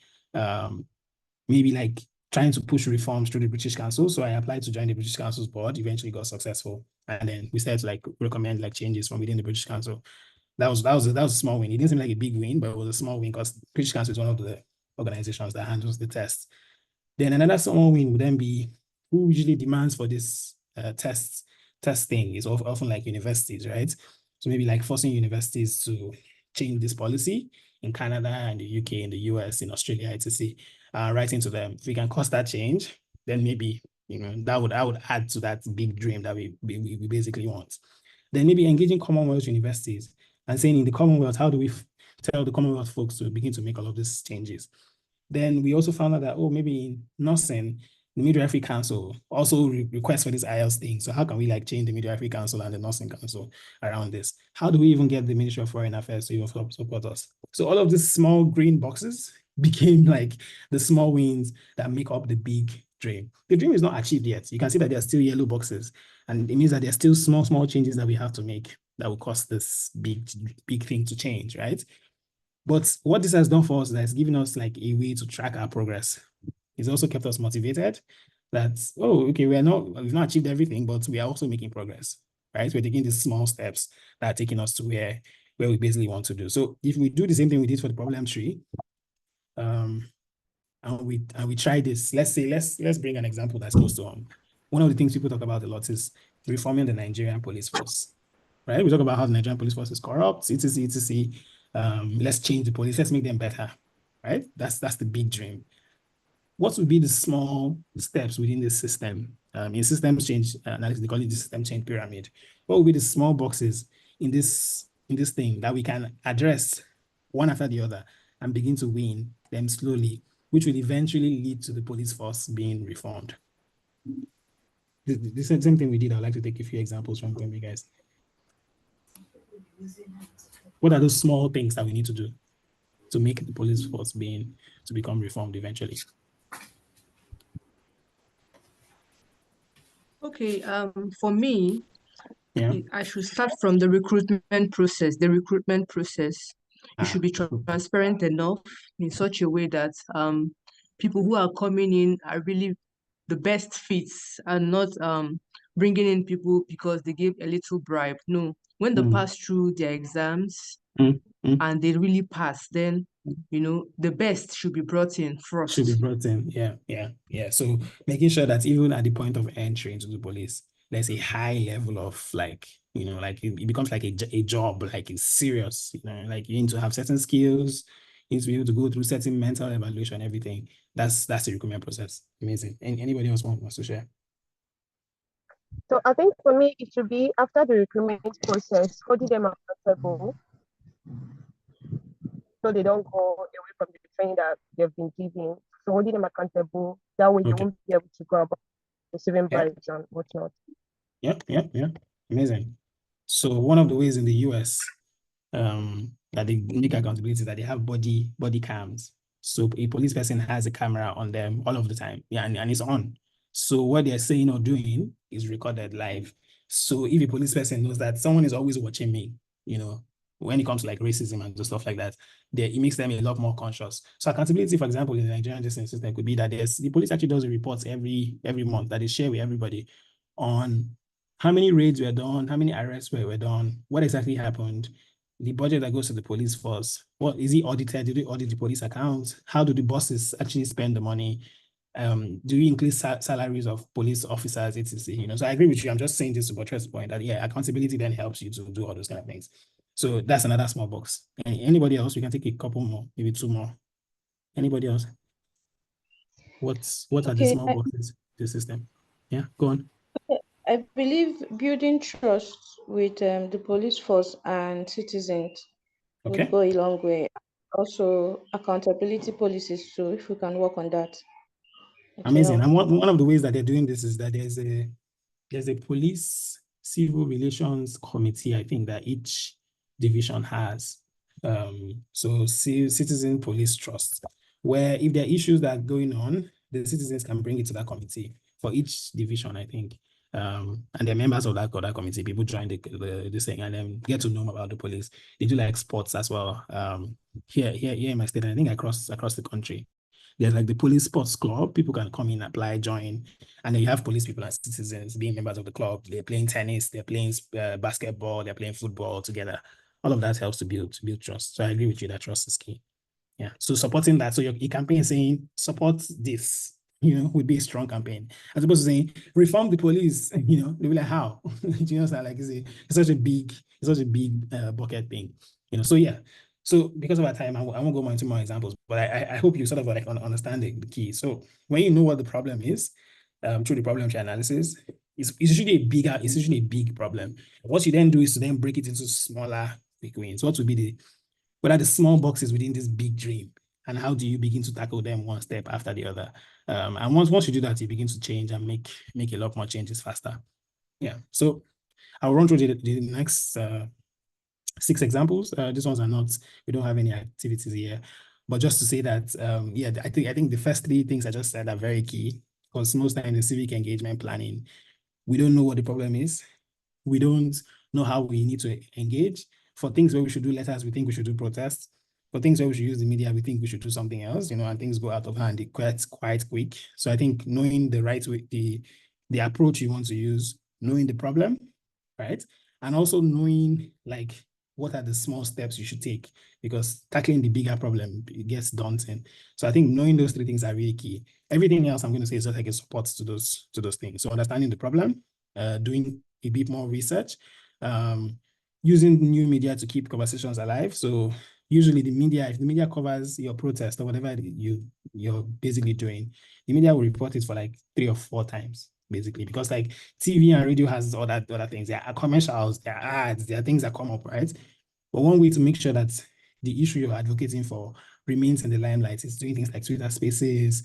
maybe like trying to push reforms through the British Council. So I applied to join the British Council's board, eventually got successful. And then we started to like recommend like changes from within the British Council. That was a small win. It didn't seem like a big win, but it was a small win because British Council is one of the organizations that handles the tests. Then another small win would then be who usually demands for this testing is often like universities, right? So maybe like forcing universities to change this policy in Canada and the UK, in the US, in Australia, etc. Writing to them. If we can cause that change, then maybe That would add to that big dream that we basically want. Then maybe engaging Commonwealth universities and saying in the Commonwealth, how do we tell the Commonwealth folks to begin to make all of these changes? Then we also found out that, maybe in nursing, the Midwifery Council also requests for this IELTS thing. So how can we change the Midwifery Council and the Nursing Council around this? How do we even get the Ministry of Foreign Affairs to even support us? So all of these small green boxes became the small wins that make up the big dream. The dream is not achieved yet. You can see that there are still yellow boxes, and it means that there are still small changes that we have to make that will cause this big thing to change, right? But what this has done for us is that it's given us a way to track our progress. It's also kept us motivated that, okay, we've not achieved everything, but we are also making progress, right? We're taking these small steps that are taking us to where we basically want to do. So if we do the same thing we did for the problem tree, and we try this, let's bring an example that's close to home. One of the things people talk about a lot is reforming the Nigerian police force, right? We talk about how the Nigerian police force is corrupt, etc. Let's change the police, let's make them better, right? That's the big dream. What would be the small steps within this system? In systems change analysis, they call it the system change pyramid. What would be the small boxes in this thing that we can address one after the other and begin to win them slowly, which will eventually lead to the police force being reformed? The same thing we did. I'd like to take a few examples from you guys. What are those small things that we need to do to make the police force to become reformed eventually? Okay, for me, Yeah. I should start from the recruitment process. It should be transparent enough in such a way that people who are coming in are really the best fits and not bringing in people because they give a little bribe. No, when they pass through their exams and they really pass, then the best should be brought in first. Should be brought in, yeah. So making sure that even at the point of entry into the police, there's a high level of it becomes like a job, it's serious. You need to have certain skills, you need to be able to go through certain mental evaluation, everything. That's the recruitment process. Amazing. Anybody else wants to share? So I think for me, it should be after the recruitment process, holding them accountable so they don't go away from the training that they've been given. So holding them accountable, that way they won't be able to go about receiving bribes and whatnot. Yeah. Amazing. So one of the ways in the US that they make accountability is that they have body cams. So a police person has a camera on them all of the time. Yeah, and it's on. So what they're saying or doing is recorded live. So if a police person knows that someone is always watching me, when it comes to racism and stuff like that, it makes them a lot more conscious. So accountability, for example, in the Nigerian justice system could be that the police actually does reports every month that they share with everybody on how many raids were done, how many arrests were done, what exactly happened, the budget that goes to the police force. What is it audited? Do they audit the police accounts? How do the bosses actually spend the money? Do we increase salaries of police officers, etc.? So I agree with you. I'm just saying this to buttress the point that accountability then helps you to do all those kind of things. So that's another small box. Anybody else? We can take a couple more, maybe two more. Anybody else? What are the small boxes in the system? Yeah, go on. I believe building trust with the police force and citizens would go a long way. Also, accountability policies. So if we can work on that. Amazing. And one of the ways that they're doing this is that there's a police civil relations committee, I think, that each division has. So citizen police trust, where if there are issues that are going on, the citizens can bring it to that committee for each division, I think. And they're members of that committee. People join this thing and then get to know about the police. They do sports as well. Here in my state, and I think across the country. There's the police sports club. People can come in, apply, join. And then you have police people and citizens being members of the club. They're playing tennis, they're playing basketball, they're playing football together. All of that helps to build trust. So I agree with you that trust is key. Yeah. So supporting that. So your campaign saying, support this, would be a strong campaign. As opposed to saying, reform the police, they'll be like, how? Do you understand? It's such a big bucket thing. So yeah. So because of our time, I won't go into more examples, but I hope you sort of understand the key. So when you know what the problem is, through the problem tree analysis, it's usually a big problem. What you then do is to then break it into smaller quick wins. What would be what are the small boxes within this big dream? And how do you begin to tackle them one step after the other? And once you do that, you begin to change and make a lot more changes faster. Yeah. So I'll run through the next 6 examples. These ones are not, we don't have any activities here. But just to say that, yeah, I think the first 3 things I just said are very key, because most times in civic engagement planning, we don't know what the problem is. We don't know how we need to engage. For things where we should do letters, we think we should do protests. For things where we should use the media, we think we should do something else, and things go out of hand quite quick. So I think knowing the right way, the approach you want to use, knowing the problem, right? And also knowing what are the small steps you should take, because tackling the bigger problem, it gets daunting. So I think knowing those 3 things are really key. Everything else I'm going to say is just like a support to those things. So understanding the problem, doing a bit more research, using new media to keep conversations alive. So usually the media, if the media covers your protest or whatever you're basically doing, the media will report it for 3 or 4 times, basically, because TV and radio has other things. There are commercials, there are ads, there are things that come up, right? But one way to make sure that the issue you're advocating for remains in the limelight is doing things like Twitter Spaces,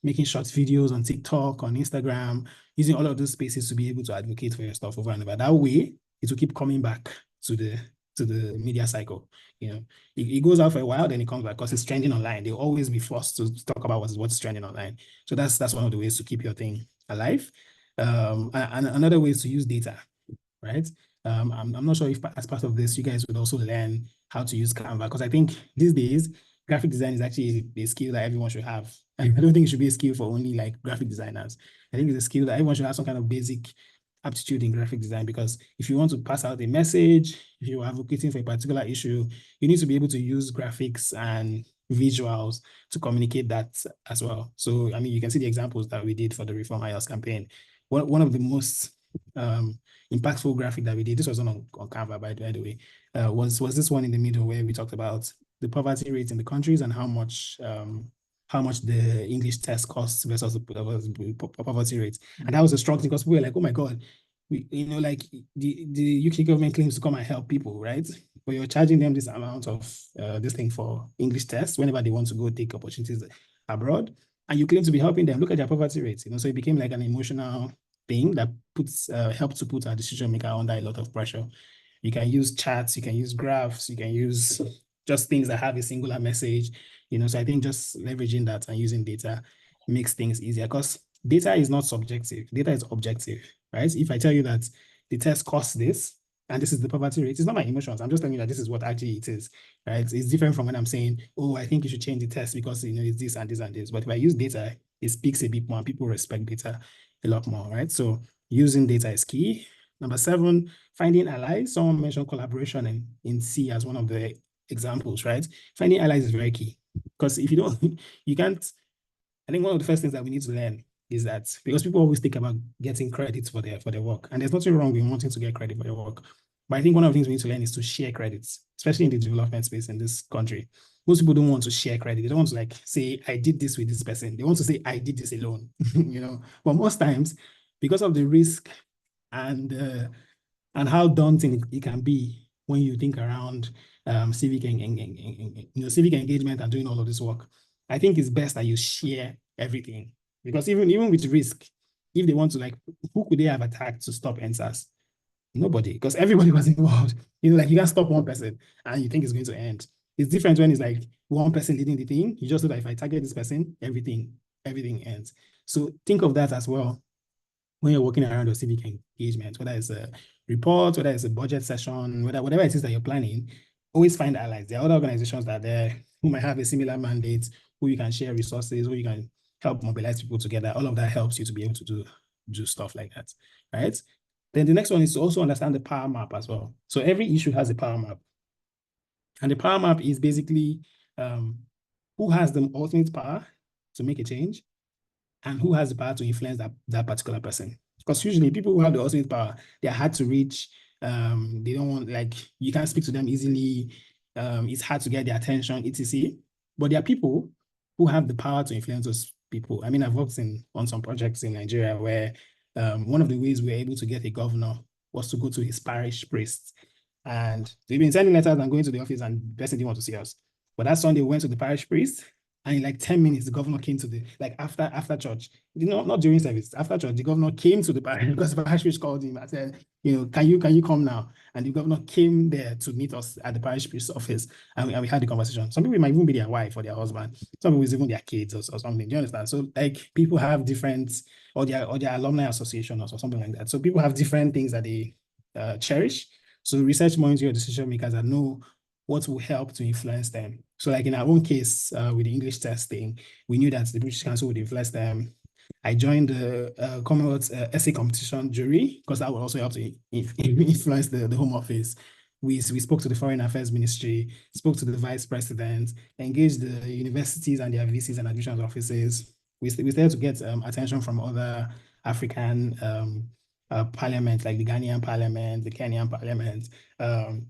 making short videos on TikTok, on Instagram, using all of those spaces to be able to advocate for your stuff over and over. That way, it will keep coming back to the media cycle. It goes out for a while, then it comes back because it's trending online. They'll always be forced to talk about what's trending online. So that's one of the ways to keep your thing alive. And another way is to use data, right? I'm not sure if as part of this, you guys would also learn how to use Canva, because I think these days, graphic design is actually a skill that everyone should have. I don't think it should be a skill for only graphic designers. I think it's a skill that everyone should have some kind of basic aptitude in graphic design, because if you want to pass out a message, if you're advocating for a particular issue, you need to be able to use graphics and visuals to communicate that as well. So, I mean, you can see the examples that we did for the Reform IELTS campaign. One of the most impactful graphic that we did, this was on Canva, by the way, was this one in the middle where we talked about the poverty rate in the countries and how much the English test costs versus the poverty rate. And that was a strong thing, because we were like, oh my God, the UK government claims to come and help people, right? But you're charging them this amount of this thing for English tests whenever they want to go take opportunities abroad, and you claim to be helping them. Look at their poverty rates, so it became like an emotional thing that helps to put our decision maker under a lot of pressure. You can use charts, you can use graphs, you can use just things that have a singular message, so I think just leveraging that and using data makes things easier, because data is not subjective, data is objective, right? If I tell you that the test costs this, and this is the poverty rate, it's not my emotions. I'm just telling you that this is what actually it is, right? It's different from when I'm saying, oh, I think you should change the test because, it's this and this and this. But if I use data, it speaks a bit more. People respect data a lot more, right? So using data is key. Number 7, finding allies. Someone mentioned collaboration in C as one of the examples, right? Finding allies is very key, because if you don't, you can't. I think one of the first things that we need to learn is that, because people always think about getting credits for their work, and there's nothing wrong with wanting to get credit for your work, but I think one of the things we need to learn is to share credits, especially in the development space in this country. Most people don't want to share credit. They don't want to say, I did this with this person. They want to say, I did this alone, But most times, because of the risk and how daunting it can be when you think around civic engagement and doing all of this work, I think it's best that you share everything, because even with risk, if they want to, who could they have attacked to stop NSAS? Nobody, because everybody was involved. You can't stop one person and you think it's going to end. It's different when it's one person leading the thing. You just know that if I target this person, everything ends. So think of that as well when you're working around your civic engagement, whether it's a report, whether it's a budget session, whatever it is that you're planning. Always find allies. There are other organizations that are there who might have a similar mandate, who you can share resources, who you can help mobilize people together. All of that helps you to be able to do stuff like that, right? Then the next one is to also understand the power map as well. So every issue has a power map. And the power map is basically who has the ultimate power to make a change and who has the power to influence that particular person. Because usually people who have the ultimate power, they're hard to reach. They don't want, you can't speak to them easily. It's hard to get their attention, etc. But there are people who have the power to influence those people. I mean, I've worked on some projects in Nigeria where one of the ways we were able to get a governor was to go to his parish priest. And we've been sending letters and going to the office, and the person didn't want to see us. But that Sunday, we went to the parish priest, and in like 10 minutes, the governor came to the, like after church, not during service, after church, the governor came to the parish because the parish priest called him and said, can you come now? And the governor came there to meet us at the parish priest's office, and we had the conversation. Some people might even be their wife or their husband. Some people is even their kids or something. Do you understand? So like people have different, or their alumni association or something like that. So people have different things that they cherish. So research more into your decision makers and know what will help to influence them. So like in our own case with the English testing, we knew that the British Council would influence them. I joined the Commonwealth essay competition jury because that would also help to influence the Home Office. We spoke to the Foreign Affairs Ministry, spoke to the Vice President, engaged the universities and their VCs and admissions offices. We started to get attention from other African parliament, like the Ghanaian parliament, the Kenyan parliament.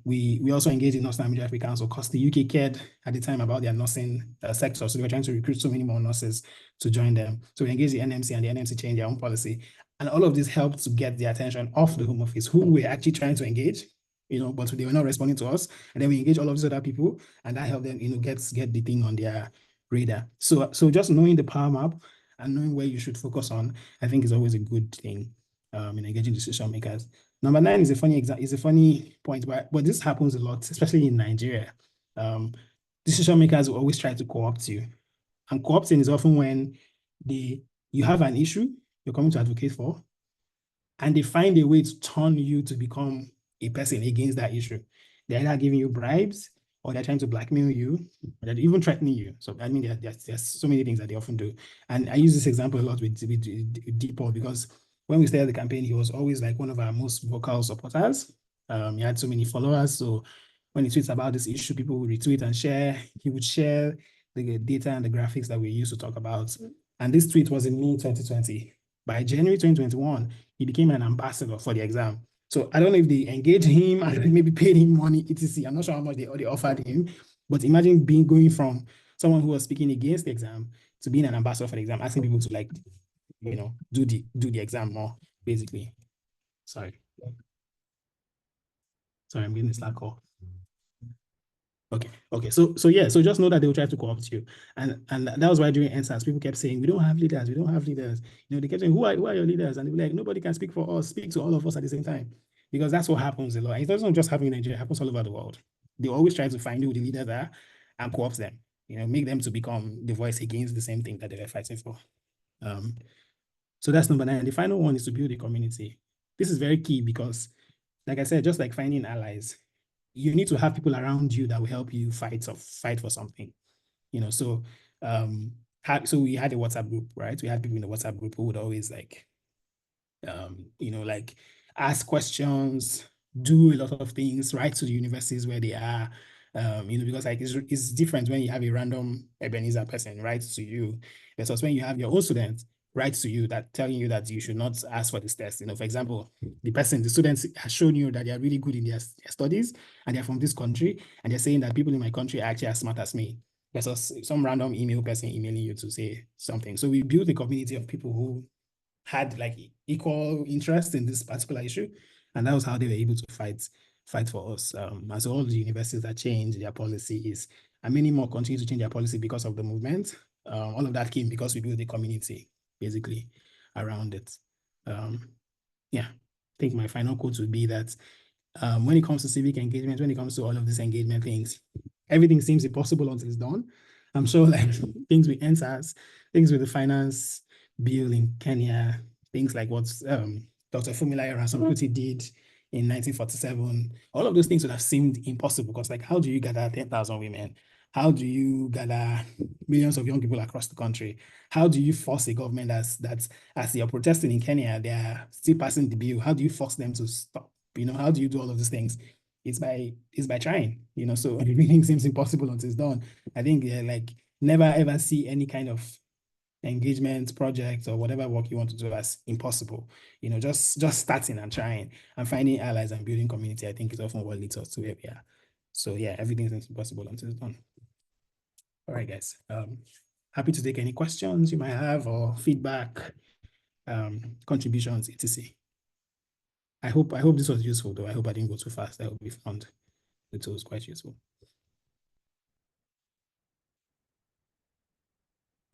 We also engaged in Northern Midwifery Council because the UK cared at the time about their nursing sector. So they were trying to recruit so many more nurses to join them. So we engaged the NMC, and the NMC changed their own policy. And all of this helped to get the attention of the Home Office, who were actually trying to engage, but they were not responding to us. And then we engaged all of these other people, and that helped them, get the thing on their radar. So just knowing the power map and knowing where you should focus on, I think is always a good thing. In engaging decision makers. Number 9 is a funny point, but this happens a lot, especially in Nigeria. Decision makers will always try to co-opt you, and co-opting is often when you have an issue you're coming to advocate for, and they find a way to turn you to become a person against that issue. They're either giving you bribes, or they're trying to blackmail you, or they're even threatening you. So I mean, there's so many things that they often do. And I use this example a lot with Deepo, because when we started the campaign, he was always like one of our most vocal supporters. He had so many followers. So when he tweets about this issue, people would retweet and share. He would share the data and the graphics that we used to talk about. And this tweet was in May 2020. By January 2021, he became an ambassador for the exam. So I don't know if they engaged him and maybe paid him money, etc. I'm not sure how much they offered him. But imagine going from someone who was speaking against the exam to being an ambassador for the exam, asking people to do the exam more, basically. Sorry, I'm getting a Slack call. Okay. So just know that they will try to co-opt you, and that was why during NSAS people kept saying we don't have leaders. They kept saying who are your leaders, and they were like, nobody can speak for us. Speak to all of us at the same time, because that's what happens a lot. And it doesn't just happen in Nigeria; it happens all over the world. They always try to find who the leaders are and co-opt them. Make them to become the voice against the same thing that they were fighting for. So that's number 9. The final one is to build a community. This is very key because, like I said, just like finding allies, you need to have people around you that will help you fight for something. So we had a WhatsApp group, right? We had people in the WhatsApp group who would always ask questions, do a lot of things, write to the universities where they are, because it's different when you have a random Ebenezer person write to you versus when you have your own students write to you that telling you that you should not ask for this test. For example, the students has shown you that they are really good in their studies and they're from this country, and they're saying that people in my country are actually as smart as me. Versus some random email person emailing you to say something. So we built a community of people who had equal interest in this particular issue, and that was how they were able to fight for us. And so all the universities that changed their policies, and many more continue to change their policy because of the movement. All of that came because we built a community basically around it. I think my final quote would be that when it comes to civic engagement, when it comes to all of these engagement things, everything seems impossible until it's done. I'm sure things with NSAS, things with the finance bill in Kenya, things like what Dr. Funmilayo Ransome-Kuti did in 1947, all of those things would have seemed impossible because how do you gather 10,000 women? How do you gather millions of young people across the country? How do you force a government that's as they are protesting in Kenya, they are still passing the bill? How do you force them to stop? How do you do all of these things? It's by trying, so everything seems impossible until it's done. I think never ever see any kind of engagement project or whatever work you want to do as impossible. Just starting and trying and finding allies and building community, I think is often what leads us to where we are. So yeah, everything seems impossible until it's done. All right, guys. happy to take any questions you might have or feedback, contributions, etc. I hope this was useful, though. I hope I didn't go too fast. I hope we found the tools quite useful.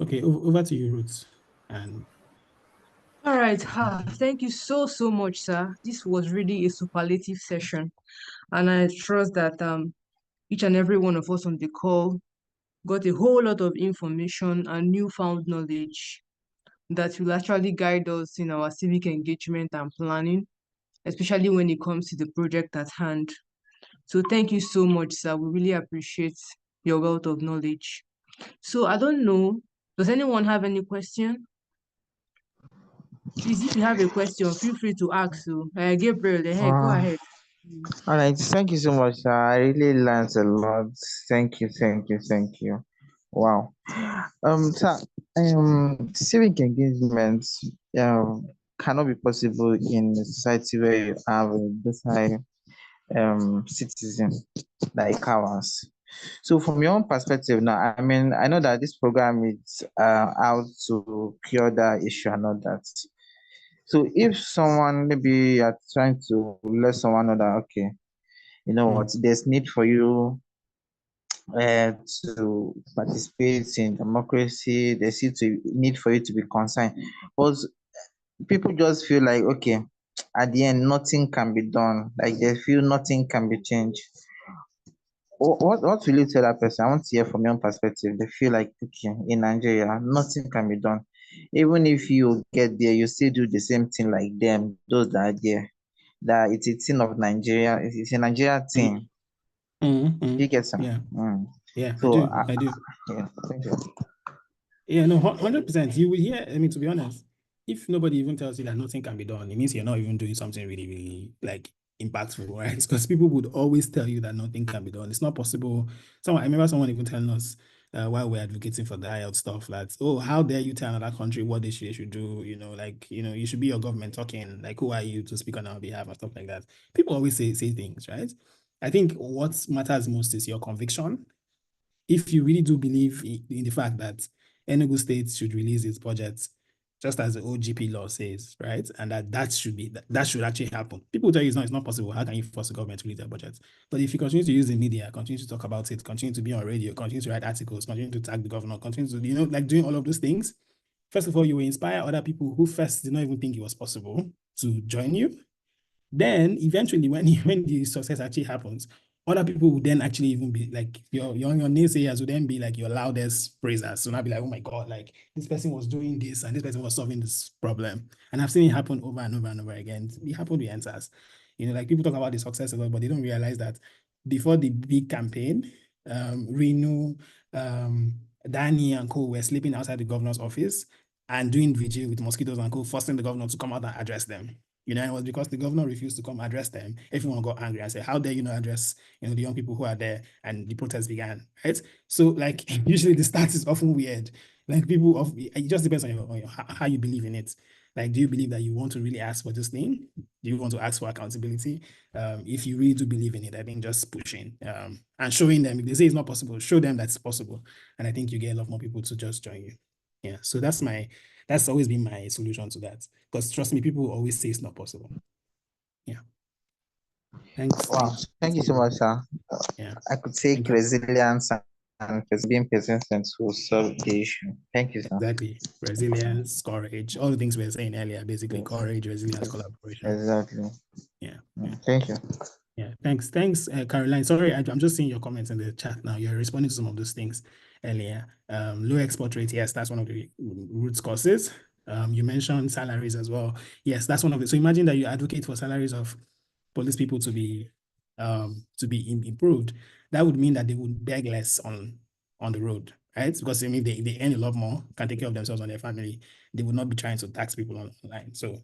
Okay, over to you, Ruth. And all right. Thank you so much, sir. This was really a superlative session, and I trust that each and every one of us on the call got a whole lot of information and newfound knowledge that will actually guide us in our civic engagement and planning, especially when it comes to the project at hand. So thank you so much, sir. We really appreciate your wealth of knowledge. So I don't know, does anyone have any question? Please, if you have a question, feel free to ask. So, Gabriel, go ahead. All right, thank you so much, sir. I really learned a lot. Thank you, thank you, thank you. Wow. Sir, civic engagement cannot be possible in a society where you have a docile citizen like ours. So from your own perspective now, I mean, I know that this program is out to cure that issue and all that. So if someone, maybe you're trying to let someone know that, okay, you know what, there's need for you to participate in democracy, there's need for you to be concerned. But people just feel like, okay, at the end, nothing can be done. Like they feel nothing can be changed. What will you tell that person? I want to hear from your own perspective. They feel like, okay, in Nigeria, nothing can be done. Even if you get there, you still do the same thing like them, those that are there. That it's a thing of Nigeria, it's a Nigeria thing. You get some? Yeah. Yeah, So, I do. Yeah, thank you. Yeah, no, 100%. You will hear, I mean, to be honest, if nobody even tells you that nothing can be done, it means you're not even doing something really, really like impactful, right? Because people would always tell you that nothing can be done. It's not possible. I remember someone even telling us while we're advocating for the IELTS stuff that, oh, how dare you tell another country what they should do? You know, like, you know, you should be your government talking. Like, who are you to speak on our behalf and stuff like that? People always say things, right? I think what matters most is your conviction. If you really do believe in the fact that Enugu State should release its budget, just as the OGP law says, right? And that should actually happen. People tell you it's not possible. How can you force the government to release their budget? But if you continue to use the media, continue to talk about it, continue to be on radio, continue to write articles, continue to tag the governor, continue to, you know, like doing all of those things, first of all, you will inspire other people who first did not even think it was possible to join you. Then eventually, when the success actually happens, other people will then actually even be like your naysayers will then be like your loudest praisers. So now be like, oh my God, like this person was doing this and this person was solving this problem. And I've seen it happen over and over and over again. It happened with answers. You know, like people talk about the success of it, but they don't realize that before the big campaign, Renu, Danny and co were sleeping outside the governor's office and doing vigil with mosquitoes and co, forcing the governor to come out and address them. You know, it was because the governor refused to come address them. Everyone got angry and said, how dare you not address, you know, the young people who are there? And the protest began, right? So like, usually the start is often weird. Like it just depends on how you believe in it. Like, do you believe that you want to really ask for this thing? Do you want to ask for accountability? If you really do believe in it, I think just pushing and showing them, if they say it's not possible, show them that it's possible. And I think you get a lot more people to just join you. Yeah, so that's always been my solution to that. Because trust me, people will always say it's not possible. Yeah. Thanks. Wow, thank you so much, sir. Yeah. I could take resilience and being persistent to solve the issue. Thank you, sir. Exactly. Resilience, courage, all the things we were saying earlier, basically courage, resilience, collaboration. Exactly. Yeah. Thank you. Yeah, thanks, Caroline. Sorry, I'm just seeing your comments in the chat now. You're responding to some of those things earlier. Low export rate, yes, that's one of the root causes. You mentioned salaries as well. Yes, that's one of it. So imagine that you advocate for salaries of police people to be improved. That would mean that they would beg less on the road, right? Because I mean they earn a lot more, can take care of themselves and their family. They would not be trying to tax people online. So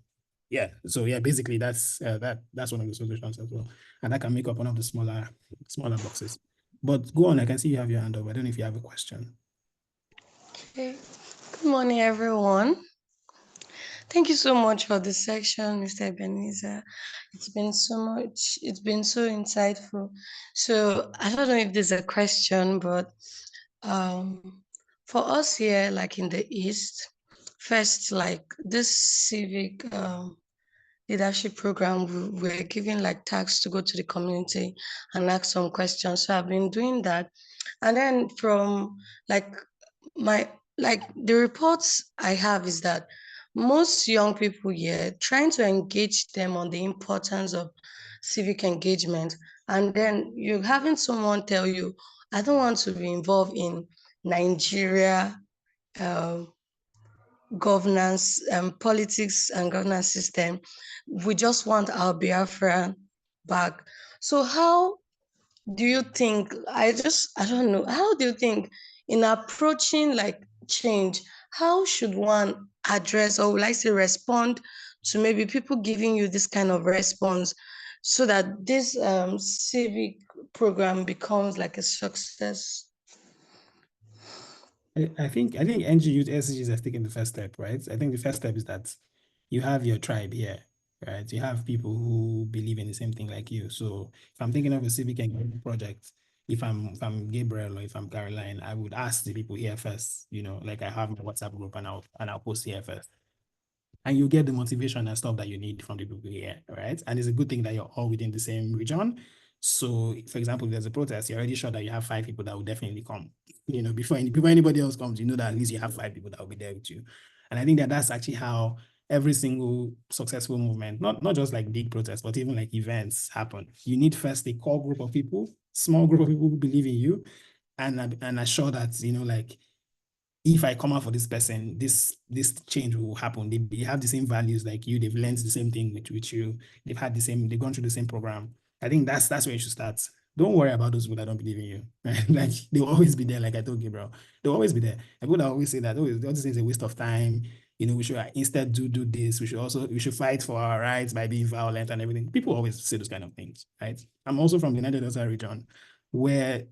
basically that's one of the solutions as well, and that can make up one of the smaller boxes. But go on, I can see you have your hand up. I don't know if you have a question. Okay. Good morning, everyone. Thank you so much for this section, Mr. Ebenezer. It's been so insightful. So I don't know if there's a question, but For us here, like in the East, first, like this civic leadership program, we're given like tasks to go to the community and ask some questions. So I've been doing that. And then from like my like the reports I have is that most young people here trying to engage them on the importance of civic engagement, and then you're having someone tell you, I don't want to be involved in Nigeria uh, governance, politics and governance system. We just want our Biafra back. So how do you think, I don't know, how do you think in approaching like change, how should one address, or would I say respond to maybe people giving you this kind of response so that this civic program becomes like a success? I think NGOs, SCGs have taken the first step, right? I think the first step is that you have your tribe here, right? You have people who believe in the same thing like you. So if I'm thinking of a civic engagement project, if I'm Gabriel or if I'm Caroline, I would ask the people here first, like I have my WhatsApp group and I'll post here first. And you get the motivation and stuff that you need from the people here, right? And it's a good thing that you're all within the same region. So, for example, if there's a protest, you're already sure that you have 5 people that will definitely come. Before anybody else comes, you know that at least you have 5 people that will be there with you. And I think that that's actually how every single successful movement, not just like big protests, but even like events happen. You need first a core group of people, small group of people who believe in you, and assure that, like, if I come out for this person, this change will happen. They have the same values like you. They've learned the same thing with you. They've gone through the same program. I think that's where you should start. Don't worry about those people that don't believe in you. Right? Like they'll always be there. Like I told you, bro, they'll always be there. And people that always say that, this is a waste of time. We should instead do this. We should fight for our rights by being violent and everything. People always say those kind of things, right? I'm also from the United Delta region, where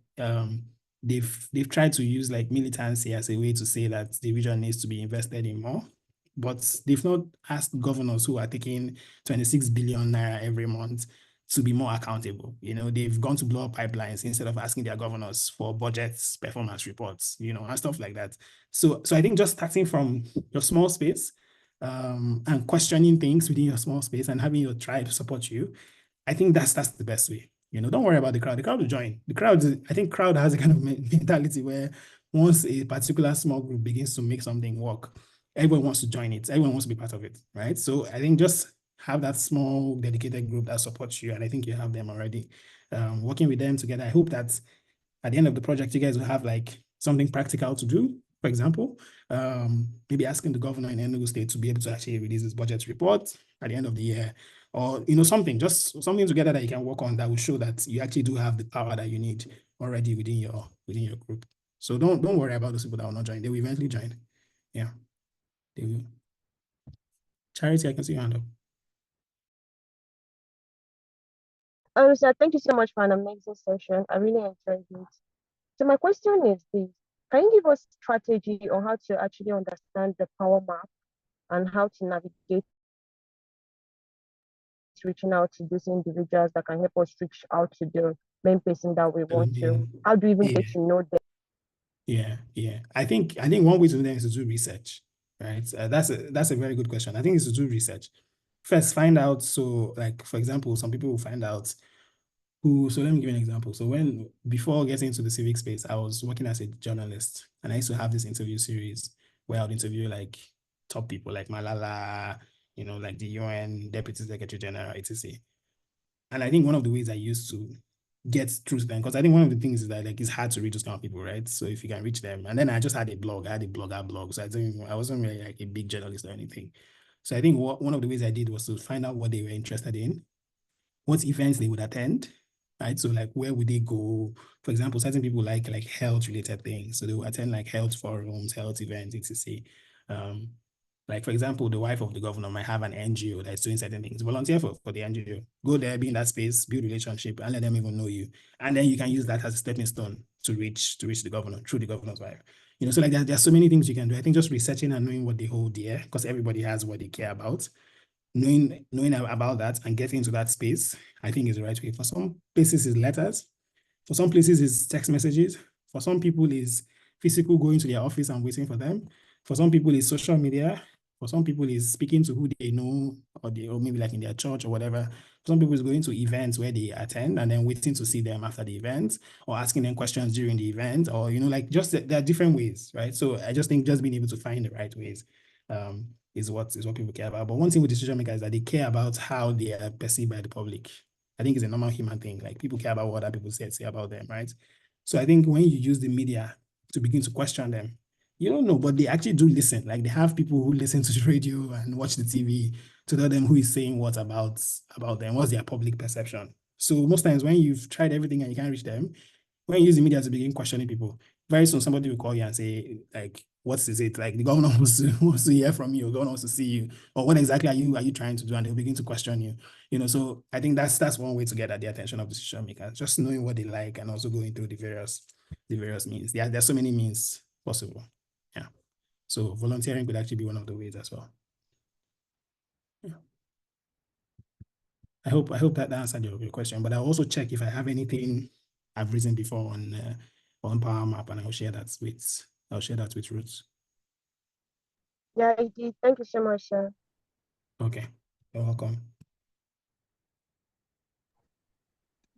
they've tried to use like militancy as a way to say that the region needs to be invested in more, but they've not asked governors who are taking 26 billion naira every month to be more accountable. They've gone to blow up pipelines instead of asking their governors for budgets, performance reports, and stuff like that. So I think just starting from your small space and questioning things within your small space and having your tribe support you, I think that's the best way. Don't worry about the crowd. The crowd will join. I think crowd has a kind of mentality where once a particular small group begins to make something work, everyone wants to join it. Everyone wants to be part of it, right? So I think just have that small dedicated group that supports you, and I think you have them already. Working with them together, I hope that at the end of the project, you guys will have like something practical to do. For example, maybe asking the governor in Enugu State to be able to actually release his budget report at the end of the year, or something together that you can work on that will show that you actually do have the power that you need already within your group. So don't worry about those people that will not join. They will eventually join. Yeah, they will. Charity, I can see your hand up. Sir, thank you so much for an amazing session. I really enjoyed it. So my question is this: can you give us strategy on how to actually understand the power map and how to navigate reaching out to those individuals that can help us reach out to the main person that we want to? How do we even get to know them? Yeah. I think one way to do that is to do research, right? That's a very good question. I think it's to do research. First, find out. So, like for example, some people will find out who. So let me give you an example. So before getting into the civic space, I was working as a journalist, and I used to have this interview series where I would interview like top people like Malala, like the UN Deputy Secretary General, etc. And I think one of the ways I used to get through to them, because I think one of the things is that like it's hard to reach those kind of people, right? So if you can reach them, and then I just had a blog, I had a blogger blog, so I wasn't really like a big journalist or anything. So I think one of the ways I did was to find out what they were interested in, what events they would attend, right? So like where would they go? For example, certain people like health related things, so they will attend like health forums, health events, etc. Like, for example, the wife of the governor might have an NGO that's doing certain things. Volunteer for the NGO. Go there, be in that space, build relationship, and let them even know you. And then you can use that as a stepping stone to reach the governor through the governor's wife. So like there's so many things you can do. I think just researching and knowing what they hold dear, because everybody has what they care about. Knowing about that and getting into that space, I think is the right way. For some places, is letters. For some places, is text messages. For some people, is physical going to their office and waiting for them. For some people, it's social media. For some people, it's speaking to who they know, or maybe like in their church or whatever. Some people is going to events where they attend and then waiting to see them after the event, or asking them questions during the event, or like just there are different ways, right? So I just think just being able to find the right ways is what people care about. But one thing with decision makers is that they care about how they are perceived by the public. I think it's a normal human thing. Like, people care about what other people say about them, right? So I think when you use the media to begin to question them, you don't know, but they actually do listen. Like, they have people who listen to the radio and watch the TV to tell them who is saying what about them, what's their public perception. So most times when you've tried everything and you can't reach them, when you use the media to begin questioning people, very soon somebody will call you and say, like, what is it? Like, the governor wants to hear from you, or the governor wants to see you, or what exactly are you trying to do? And they'll begin to question you. So I think that's one way to get at the attention of decision makers, just knowing what they like and also going through the various means. There's so many means possible. Yeah. So volunteering could actually be one of the ways as well. Yeah. I hope that answered your question, but I'll also check if I have anything I've written before on Power Map, and I'll share that with Ruth. Yeah, I did. Thank you so much, sir. Okay, you're welcome.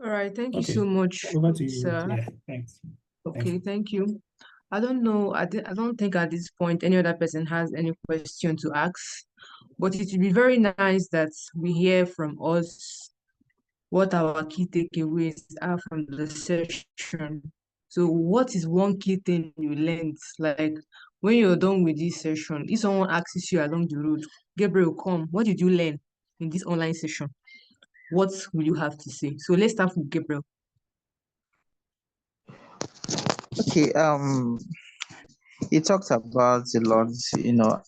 All right, thank you so much, Over to you, sir. Yeah, thanks. Okay, thank you. I don't know. I don't think at this point any other person has any question to ask, but it would be very nice that we hear from us what our key takeaways are from the session. So what is one key thing you learned? Like, when you're done with this session, if someone asks you along the road, Gabriel, come, what did you learn in this online session? What will you have to say? So let's start with Gabriel. Okay, he talked about a lot,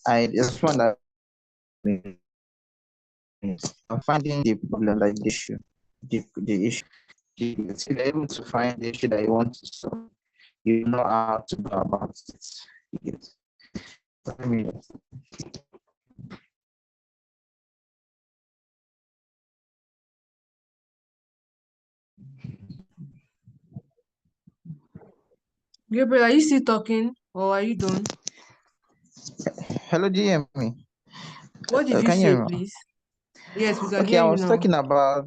I just want to finding the problem, like the issue, the issue. If you're able to find the issue that you want to solve, you know how to go about it. Yes. I mean, Gabriel, are you still talking or are you done? hello, do you hear me? What did you Can you say, hear me? please? Yes, we can Okay, hear I you was now. talking about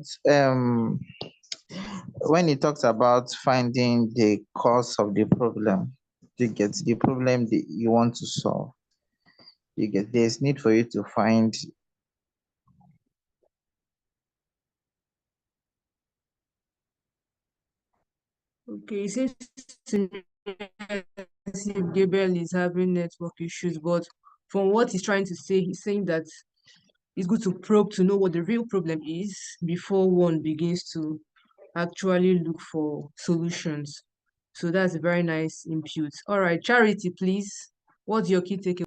when he talks about finding the cause of the problem, to get the problem that you want to solve. There's need for you to find. Okay, it seems to me as if Gabriel is having network issues, but from what he's trying to say, he's saying that it's good to probe to know what the real problem is before one begins to actually look for solutions. So that's a very nice input. All right, Charity, please. What's your key takeaway?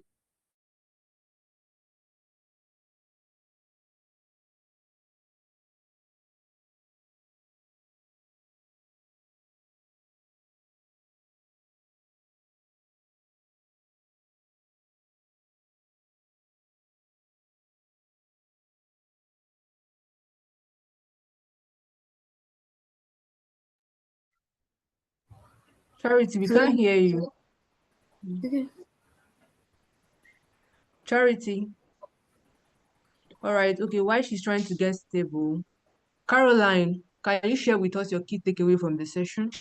Charity, we can't hear you. Okay. Charity. All right, okay, while she's trying to get stable, Caroline, can you share with us your key takeaway from the session?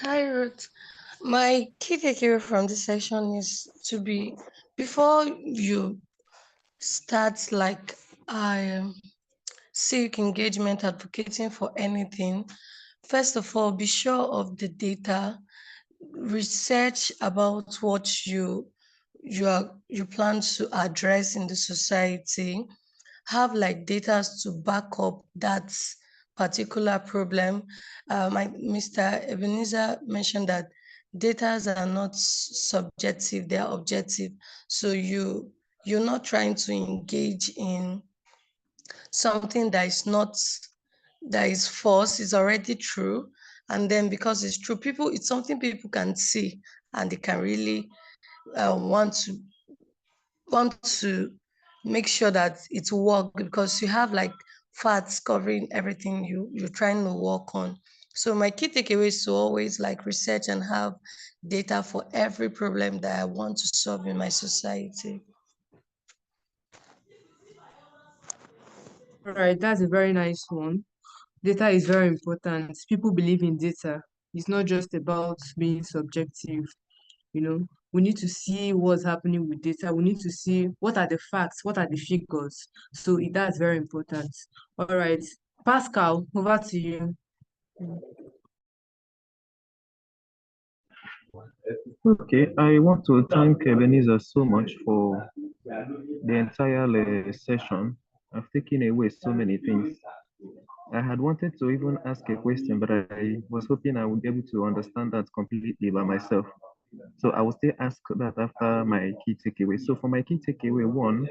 Hi, Ruth. My key takeaway from this session is to be, before you start like civic engagement, advocating for anything, first of all, be sure of the data, research about what you plan to address in the society, have like data to back up that particular problem. Mr. Ebenezer mentioned that data are not subjective, they are objective. So you're not trying to engage in something that is false, is already true. And then because it's true, it's something people can see and they can really want to make sure that it works, because you have like facts covering everything you're trying to work on. So my key takeaway is to always like research and have data for every problem that I want to solve in my society. All right, that's a very nice one. Data is very important. People believe in data. It's not just about being subjective, you know. We need to see what's happening with data. We need to see what are the facts, what are the figures. So that's very important. All right, Pascal, over to you. Okay, I want to thank Ebenezer so much for the entire session. I've taken away so many things. I had wanted to even ask a question, but I was hoping I would be able to understand that completely by myself. So I will still ask that after my key takeaway. So for my key takeaway, one,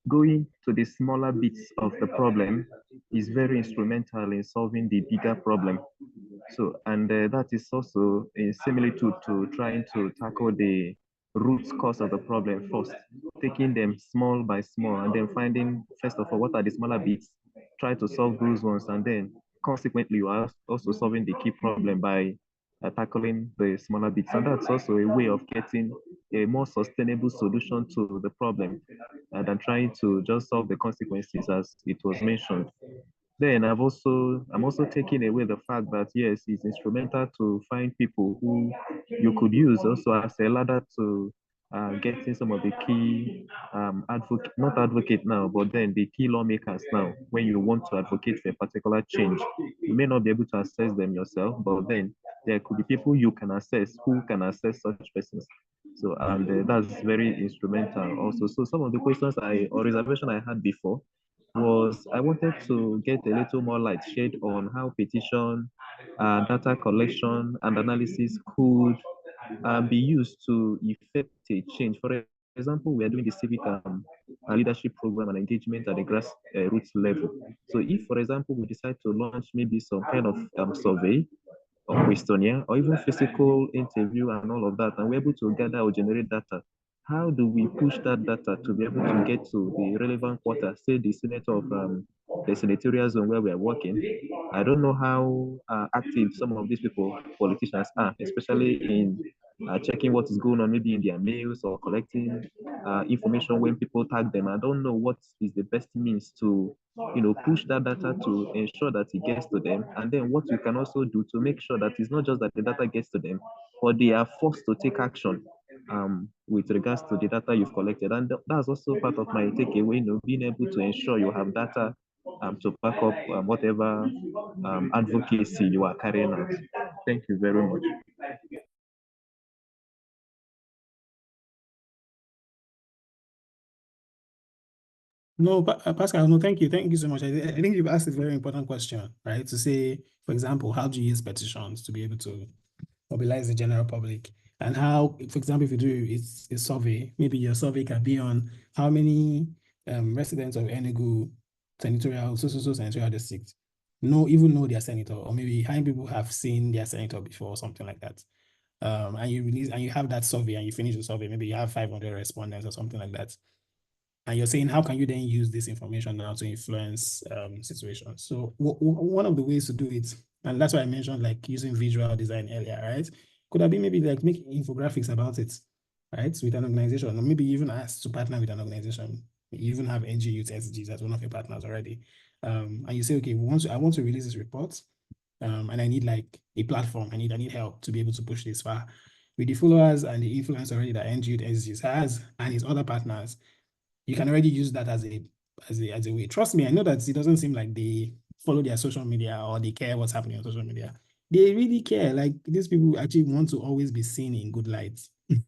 going to the smaller bits of the problem is very instrumental in solving the bigger problem. So, and that is also a similitude to trying to tackle the root cause of the problem first, taking them small by small, and then finding, first of all, what are the smaller bits, try to solve those ones, and then consequently, you are also solving the key problem by tackling the smaller bits. And that's also a way of getting a more sustainable solution to the problem than trying to just solve the consequences as it was mentioned. Then I'm also taking away the fact that yes, it's instrumental to find people who you could use also as a ladder to getting some of the key not advocate now, but then the key lawmakers now. When you want to advocate for a particular change, you may not be able to assess them yourself, but then there could be people you can assess who can assess such persons. So and that's very instrumental also. So some of the questions or reservation I had before was I wanted to get a little more light shed on how petition, data collection, and analysis could be used to effect a change. For example, we are doing the civic leadership program and engagement at the grassroots level. So, if, for example, we decide to launch maybe some kind of survey or questionnaire or even physical interview and all of that, and we're able to gather or generate data, how do we push that data to be able to get to the relevant quarter, say the senator of the senatorial zone where we are working? I don't know how active some of these people, politicians, are, especially in checking what is going on, maybe in their mails or collecting information when people tag them. I don't know what is the best means to, push that data to ensure that it gets to them. And then what you can also do to make sure that it's not just that the data gets to them, but they are forced to take action with regards to the data you've collected. And that's also part of my takeaway, being able to ensure you have data to back up whatever advocacy you are carrying out. Thank you very much. No, Pascal, no, thank you. Thank you so much. I think you've asked a very important question, right? To say, for example, how do you use petitions to be able to mobilize the general public? And how, for example, if you do a survey, maybe your survey can be on how many residents of Enugu senatorial, so senatorial district even know their senator, or maybe how many people have seen their senator before, or something like that. And you have that survey and you finish the survey, maybe you have 500 respondents or something like that. And you're saying, how can you then use this information now to influence situations? So one of the ways to do it, and that's why I mentioned like using visual design earlier, right? Could have been maybe like making infographics about it, right? With an organization, or maybe even ask to partner with an organization. You even have NG Youth SDGs as one of your partners already. And you say, okay, I want to release this report, and I need like a platform. I need help to be able to push this far. With the followers and the influence already that NG Youth SDGs has and his other partners, you can already use that as a way. Trust me, I know that it doesn't seem like they follow their social media or they care what's happening on social media. They really care. Like these people actually want to always be seen in good light.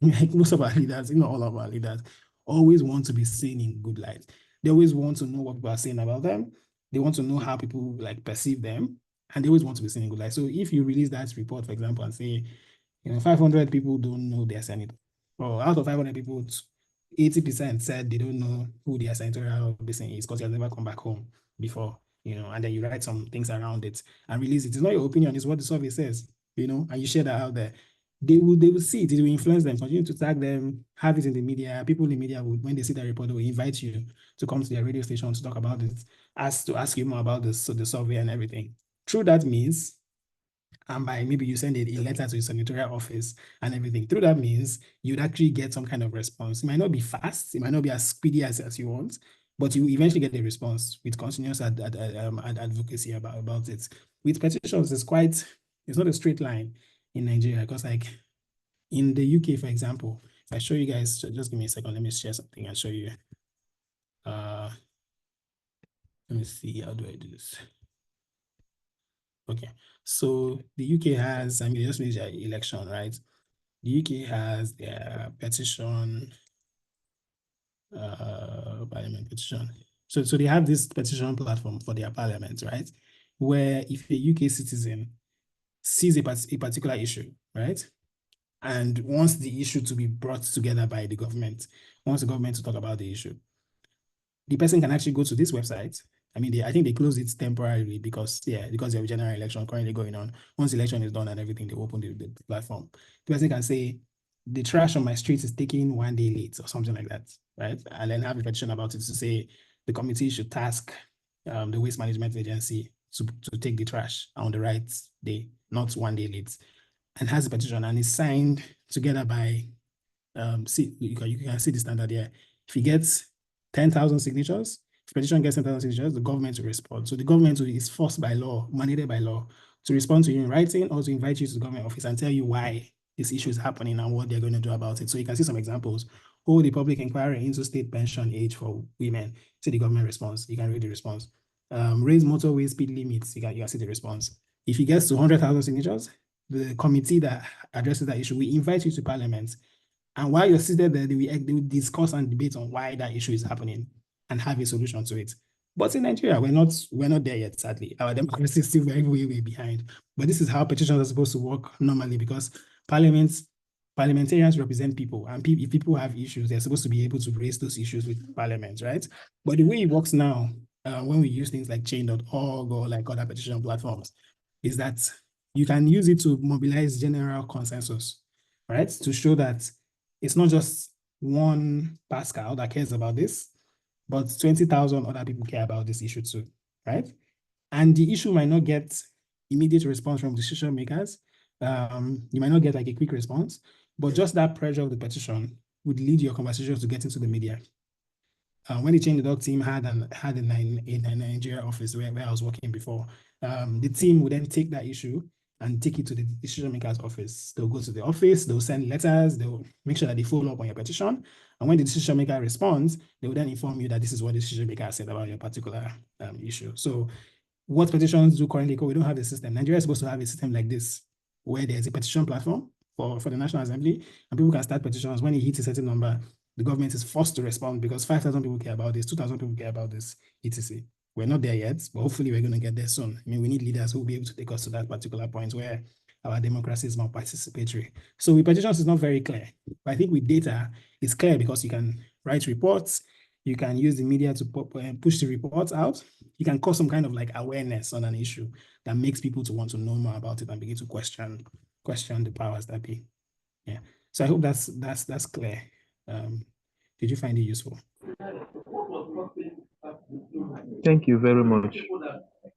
Like most of our leaders, not all of our leaders, always want to be seen in good light. They always want to know what people are saying about them. They want to know how people like perceive them, and they always want to be seen in good light. So if you release that report, for example, and say, 500 people don't know their senator, or out of 500 people, 80% said they don't know who their senatorial person is because he has never come back home before, and then you write some things around it and release it. It's not your opinion, it's what the survey says, and you share that out there. They will see it, it will influence them, continue to tag them, have it in the media. People in the media would, when they see that report, they will invite you to come to their radio station to talk about it, to ask you more about this, so the survey and everything. Through that means, and by maybe you send a letter to a senatorial office and everything. Through that means you'd actually get some kind of response. It might not be fast, it might not be as speedy as you want, but you eventually get a response with continuous advocacy about it. With petitions, it's not a straight line in Nigeria, because like in the UK, for example, if I show you guys, just give me a second, let me share something and show you. Let me see, how do I do this? Okay, so the UK has, I mean, it just means their election, right? The UK has their petition, parliament petition. So they have this petition platform for their parliament, right? Where if a UK citizen sees a particular issue, right? And wants the issue to be brought together by the government, wants the government to talk about the issue, the person can actually go to this website. I mean, I think they closed it temporarily because of a general election currently going on. Once the election is done and everything, they open the platform. The person can say, the trash on my street is taking 1 day late or something like that, right? And then have a petition about it to say the committee should task the waste management agency to take the trash on the right day, not 1 day late. And has a petition and is signed together by, you can see the standard here. If he gets 10,000 signatures, if petition gets 10,000 signatures, the government will respond. So the government is forced by law, mandated by law, to respond to you in writing or to invite you to the government office and tell you why this issue is happening and what they're going to do about it. So you can see some examples. Hold the public inquiry into state pension age for women. See the government response. You can read the response. Raise motorway speed limits. You can see the response. If he gets to 100,000 signatures, the committee that addresses that issue, we invite you to parliament. And while you're seated there, they will discuss and debate on why that issue is happening and have a solution to it. But in Nigeria, we're not there yet, sadly. Our democracy is still very, way, way behind. But this is how petitions are supposed to work normally, because parliamentarians represent people, and if people have issues, they're supposed to be able to raise those issues with parliament, right? But the way it works now, when we use things like chain.org or like other petition platforms, is that you can use it to mobilize general consensus, right? To show that it's not just one Pascal that cares about this, but 20,000 other people care about this issue too, right? And the issue might not get immediate response from decision makers. You might not get like a quick response, but just that pressure of the petition would lead your conversations to get into the media. When the Change.org team had a Nigeria office where I was working before, the team would then take that issue and take it to the decision maker's office. They'll go to the office, they'll send letters, they'll make sure that they follow up on your petition. And when the decision maker responds, they will then inform you that this is what the decision maker said about your particular issue. So what petitions do currently go? We don't have a system. Nigeria is supposed to have a system like this, where there's a petition platform for the National Assembly, and people can start petitions. When it hits a certain number, the government is forced to respond because 5,000 people care about this, 2,000 people care about this, etc. We're not there yet, but hopefully we're going to get there soon. I mean, we need leaders who will be able to take us to that particular point where our democracy is more participatory. So with petitions, it's not very clear. But I think with data, it's clear because you can write reports, you can use the media to push the reports out. You can cause some kind of like awareness on an issue that makes people to want to know more about it and begin to question the powers that be. Yeah. So I hope that's clear. Did you find it useful? Thank you very much.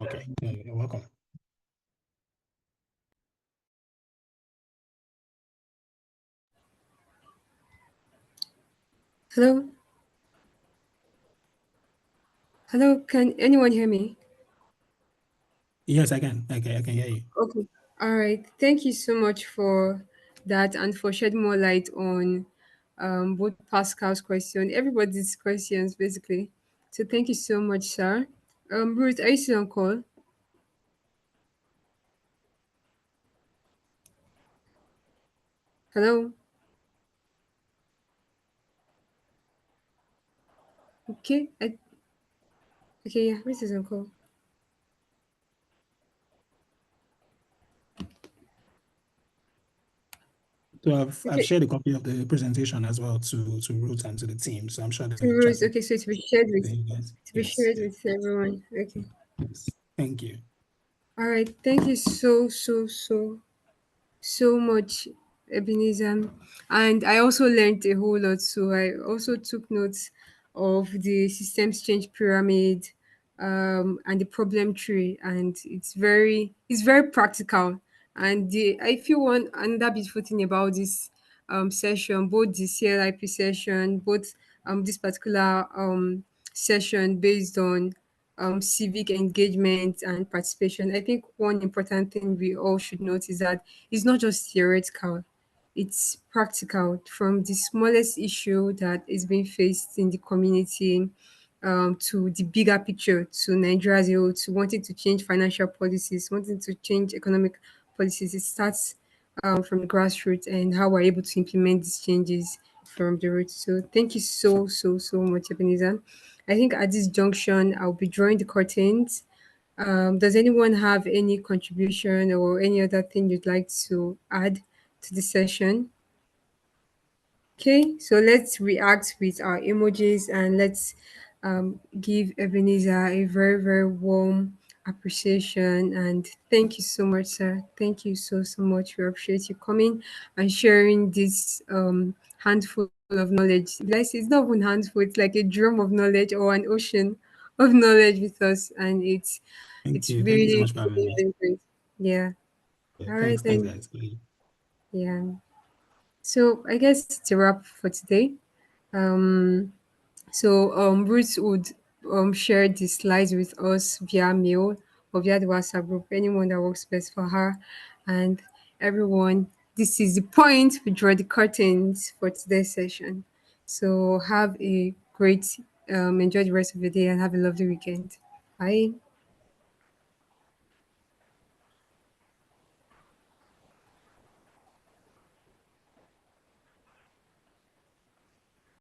Okay, you're welcome. Hello? Hello, can anyone hear me? Yes, I can. I can hear you. Okay. All right. Thank you so much for that and for shedding more light on both Pascal's question, everybody's questions, basically. So thank you so much, sir. Ruth, are you still on call? Hello? Okay. Okay, yeah, Ruth is on call. So I've shared a copy of the presentation as well to Ruth and to the team. So I'm sure to Ruth, okay, so to be shared with everyone. Okay. Yes. Thank you. All right. Thank you so much, Ebenezer. And I also learned a whole lot. So I also took notes of the systems change pyramid and the problem tree. And it's very practical And I feel one another beautiful thing about this session, both the CLIP session, both this particular session based on civic engagement and participation. I think one important thing we all should note is that it's not just theoretical, it's practical, from the smallest issue that is being faced in the community, to the bigger picture, to Nigeria as a whole, to wanting to change financial policies, wanting to change economic policies. It starts from the grassroots, and how we're able to implement these changes from the roots. So thank you so much, Ebenezer. I think at this junction, I'll be drawing the curtains. Does anyone have any contribution or any other thing you'd like to add to the session? Okay, so let's react with our emojis, and let's give Ebenezer a very warm appreciation. And thank you so much, sir. Thank you so much. We appreciate you coming and sharing this handful of knowledge. Like, it's not even handful, it's like a drum of knowledge or an ocean of knowledge with us. And it's Thank you so really, much for having me. great. Yeah. Yeah, All right thanks, then. guys. Yeah. So I guess it's a wrap for today. Um, Ruth would share the slides with us via mail or via the WhatsApp group, anyone that works best for her. And everyone, this is the point. We draw the curtains for today's session. So have a great, enjoy the rest of your day and have a lovely weekend. Bye.